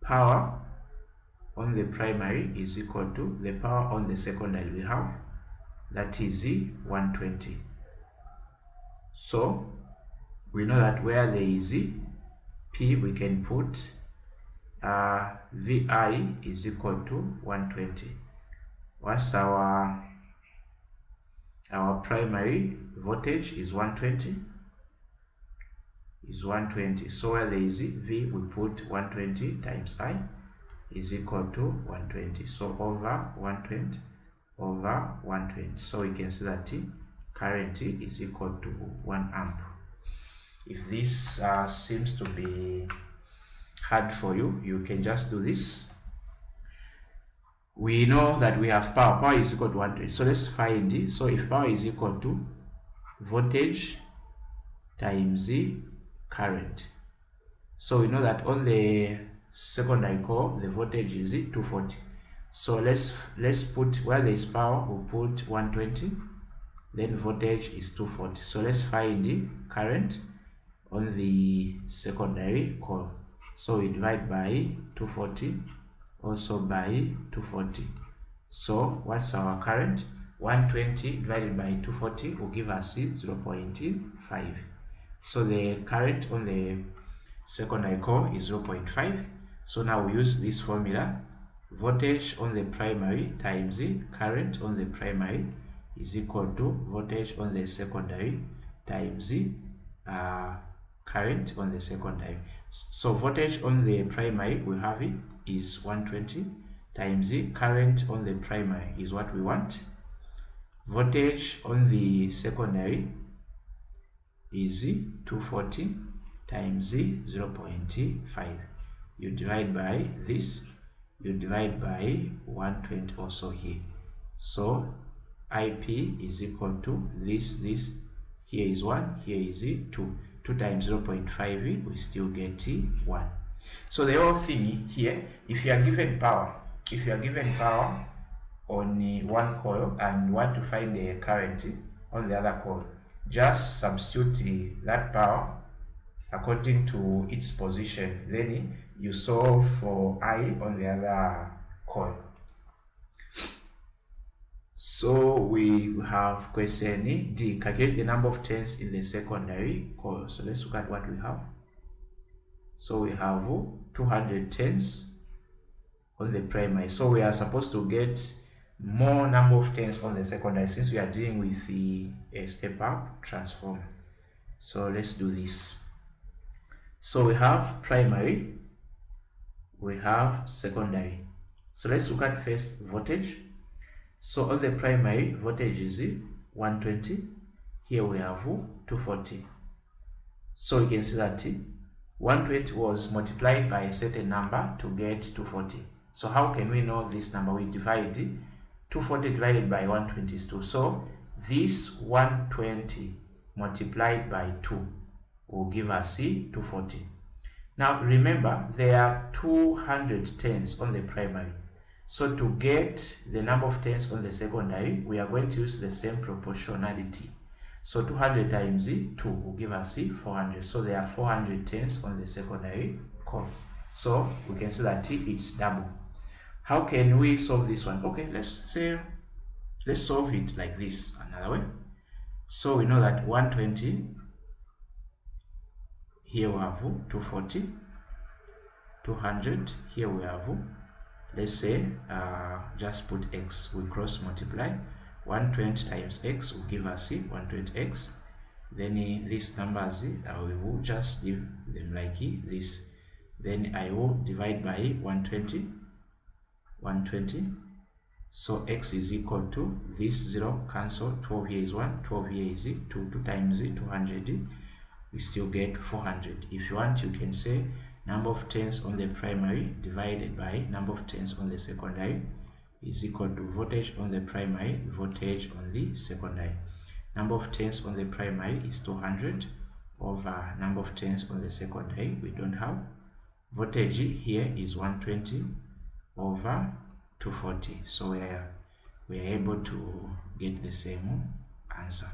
power on the primary is equal to the power on the secondary we have, that is 120. So we know that where there is P, we can put VI is equal to 120. What's our primary voltage is 120. So where there is V, we put 120 times I is equal to 120. So over 120 over 120. So we can see that current is equal to 1 amp. If this seems to be hard for you, you can just do this. We know that we have power. Power is equal to 120. So let's find so if power is equal to voltage times current. So we know that on the secondary core the voltage is 240. So let's put where there is power, we'll put 120, then voltage is 240. So let's find the current on the secondary core. So we divide by 240, also by 240. So what's our current? 120 divided by 240 will give us 0.5. So the current on the secondary core is 0.5. So now we use this formula: voltage on the primary times the current on the primary is equal to voltage on the secondary times current on the secondary. So voltage on the primary we have it is 120 times the current on the primary is what we want. Voltage on the secondary is 240 times 0.5. You divide by this, you divide by 120 also here. So IP is equal to this, here is 1, here is 2. 2 times 0.5, we still get 1. So the whole thing here, if you are given power, on one coil and want to find the current on the other coil, just substitute that power according to its position, then you solve for I on the other coil. So we have question D, calculate the number of turns in the secondary coil. So let's look at what we have. So we have 200 turns on the primary. So we are supposed to get more number of turns on the secondary since we are dealing with the step up transformer. So let's do this. So we have primary, we have secondary. So let's look at first voltage. So on the primary, voltage is 120. Here we have 240. So you can see that 120 was multiplied by a certain number to get 240. So how can we know this number? We divide 240 divided by 120 is 2. So this 120 multiplied by 2 will give us 240. Now remember, there are 200 turns on the primary. So to get the number of turns on the secondary, we are going to use the same proportionality. So 200 times 2 will give us 400. So there are 400 turns on the secondary coil. So we can see that it's double. How can we solve this one? Okay, let's solve it like this another way. So we know that 120, here we have 240, 200, here we have, let's say, just put x, we cross multiply. 120 times x will give us 120x. Then these numbers, we will just leave them like this. Then I will divide by 120. So x is equal to this 0 cancel, 12 here is 1, 12 here is 2, 2 times 200, we still get 400. If you want, you can say number of turns on the primary divided by number of turns on the secondary is equal to voltage on the primary, voltage on the secondary. Number of turns on the primary is 200 over number of turns on the secondary we don't have. Voltage here is 120 over 240. So we are able to get the same answer.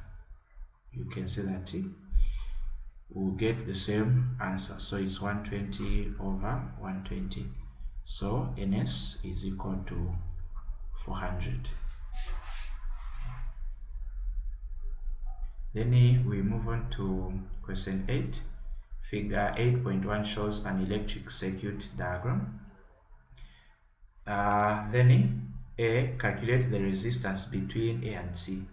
You can see that we'll get the same answer. So it's 120 over 120. So NS is equal to 400. Then we move on to question 8. Figure 8.1 shows an electric circuit diagram. Then A, calculate the resistance between A and C.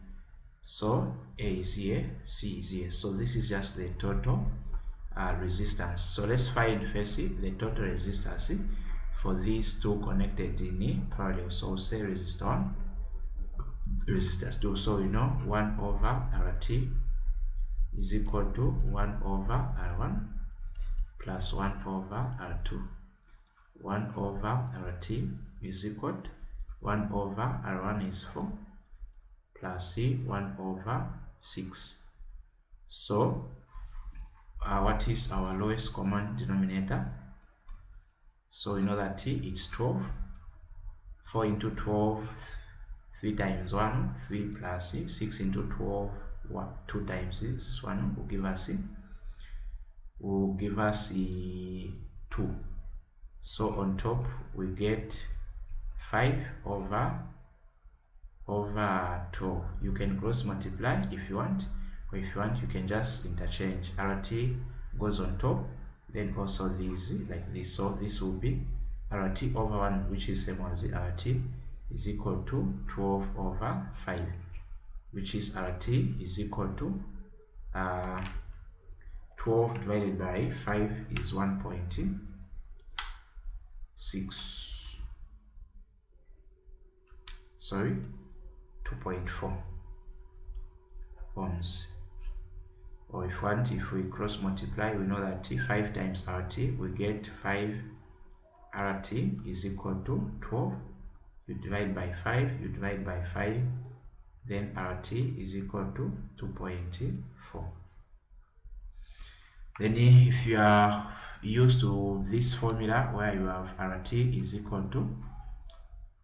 So A is here, C is here. So this is just the total resistance. So let's find first the total resistance for these two connected in parallel. So we'll say resistor 1, resistance 2. So you know 1 over RT is equal to 1 over R1 plus 1 over R2. 1 over RT is equal to 1 over R1 is 4 plus 1 over 6. So what is our lowest common denominator? So we know that it's 12. 4 into 12, 3 times 1, 3 plus 6 into 12, 2 times this 1 will give us 2. So on top we get 5 over 12. You can cross multiply if you want, or if you want you can just interchange. RT goes on top, then also this like this. So this will be RT over 1, which is same as RT, is equal to 12 over 5. which is RT is equal to 12 divided by 5 is 1.6. Sorry, 2.4 ohms. Or if we cross multiply, we know that 5 times RT, we get 5 RT is equal to 12. You divide by 5, you divide by 5, then RT is equal to 2.4. Then if you are used to this formula where you have RT is equal to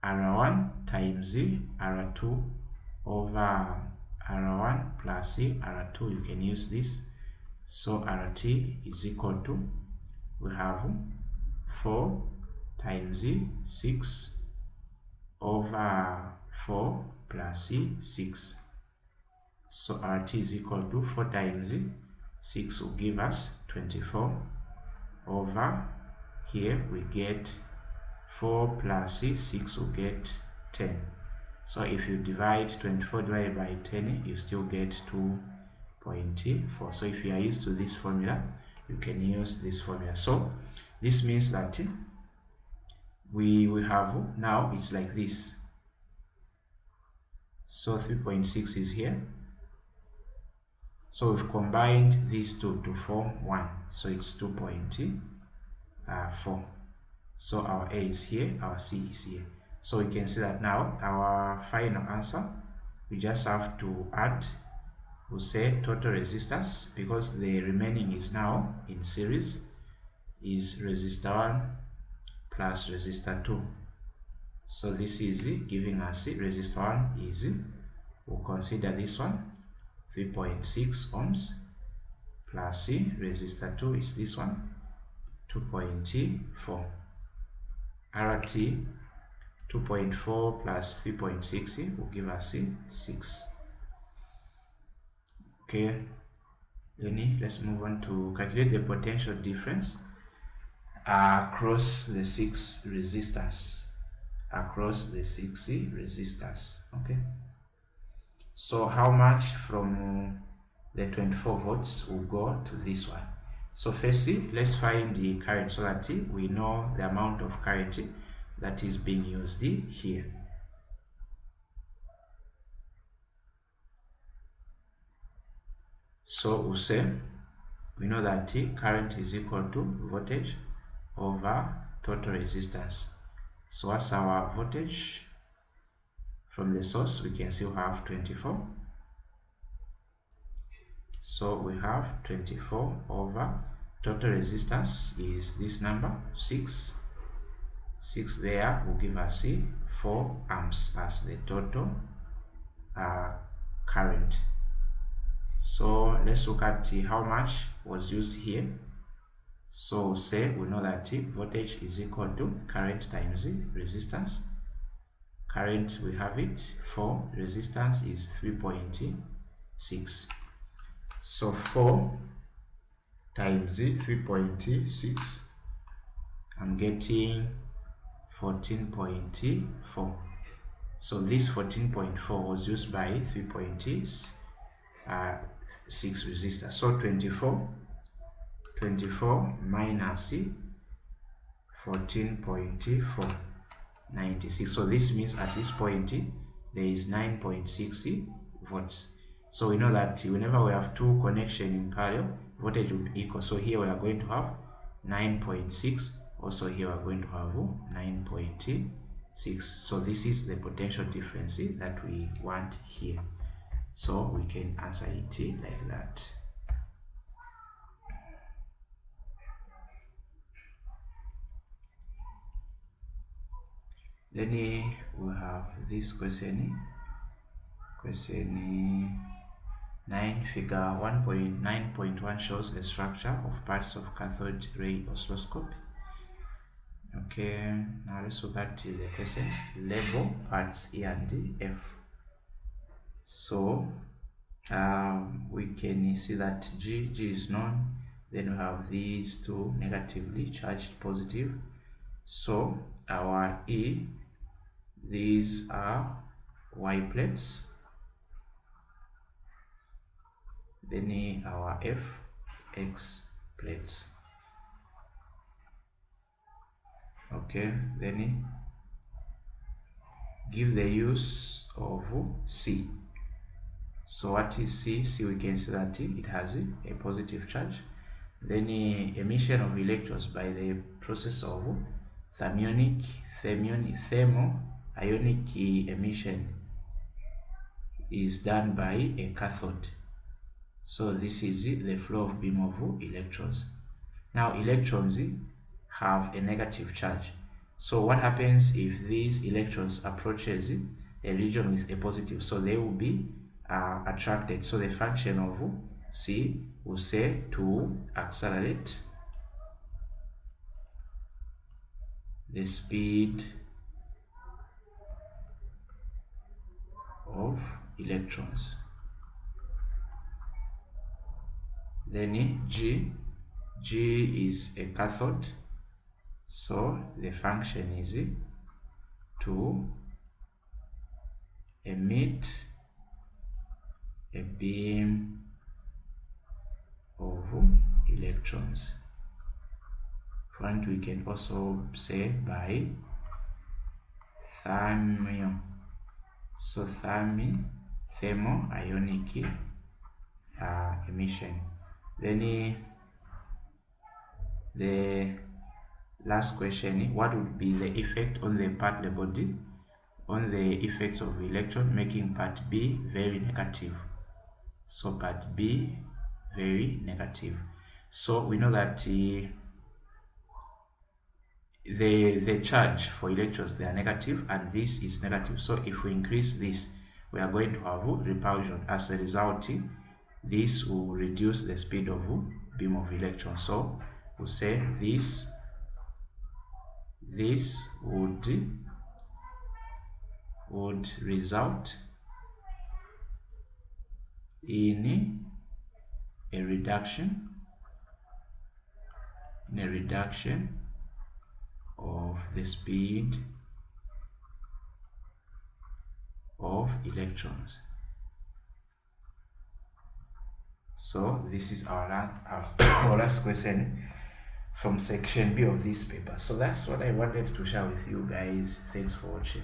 R1 times R2 over R1 plus R2, you can use this. So RT is equal to, we have 4 times 6 over 4 plus 6. So RT is equal to 4 times 6 will give us 24 over, here we get 4 plus 6 will get 10. So if you divide 24 divided by 10, you still get 2.4. So if you are used to this formula, you can use this formula. So this means that we have, now it's like this. So 3.6 is here. So we've combined these two to form 1. So it's 2.4. So our A is here, our C is here. So we can see that now our final answer, we just have to add, we'll say total resistance, because the remaining is now in series, is resistor 1 plus resistor 2. So this is giving us resistor 1 is, we'll consider this one, 3.6 ohms, plus resistor 2 is this one, 2.4. RT 2.4 plus 3.6 will give us 6. Okay, then let's move on to calculate the potential difference across the 6 resistors. Okay, so how much from the 24 volts will go to this one? So firstly, let's find the current so that we know the amount of current that is being used here. So we'll say, we know that current is equal to voltage over total resistance. So what's our voltage? From the source, we can still have 24. So we have 24 over total resistance is this number, 6. 6 there will give us 4 amps as the total current. So let's look at how much was used here. So say we know that voltage is equal to current times resistance. Current, we have it 4, resistance is 3.6. So 4 times 3.6, I'm getting 14.4. So this 14.4 was used by 3.6 resistors. So 24 minus 14.4, 96. So this means at this point there is 9.6 volts. So we know that whenever we have two connections in parallel, voltage will be equal. So here we are going to have 9.6. Also here we are going to have 9.6. So this is the potential difference that we want here. So we can answer it like that. Then we have this question 9, figure 1.9.1 shows the structure of parts of cathode ray oscilloscope. Okay, now let's look at the questions. Label parts E and F. So we can see that G is known. Then we have these two negatively charged positive. So our E, these are Y plates. then our FX plates. Okay, then give the use of C. So what is C? C, we can see that it has a positive charge. Then emission of electrons by the process of thermoionic emission is done by a cathode. So this is the flow of beam of electrons. Now electrons have a negative charge. So what happens if these electrons approaches a region with a positive? So they will be attracted. So the function of C will say to accelerate the speed of electrons. Then G is a cathode, so the function is to emit a beam of electrons. And we can also say by thermoionic emission. Then the last question, what would be the effect on the part the body on the effects of electron, making part B very negative? So part B very negative. So we know that the charge for electrons, they are negative, and this is negative. So if we increase this, we are going to have repulsion. As a result, this will reduce the speed of beam of electrons. So we'll say this would result in a reduction of the speed of electrons. So this is our last question from section B of this paper. So that's what I wanted to share with you guys. Thanks for watching.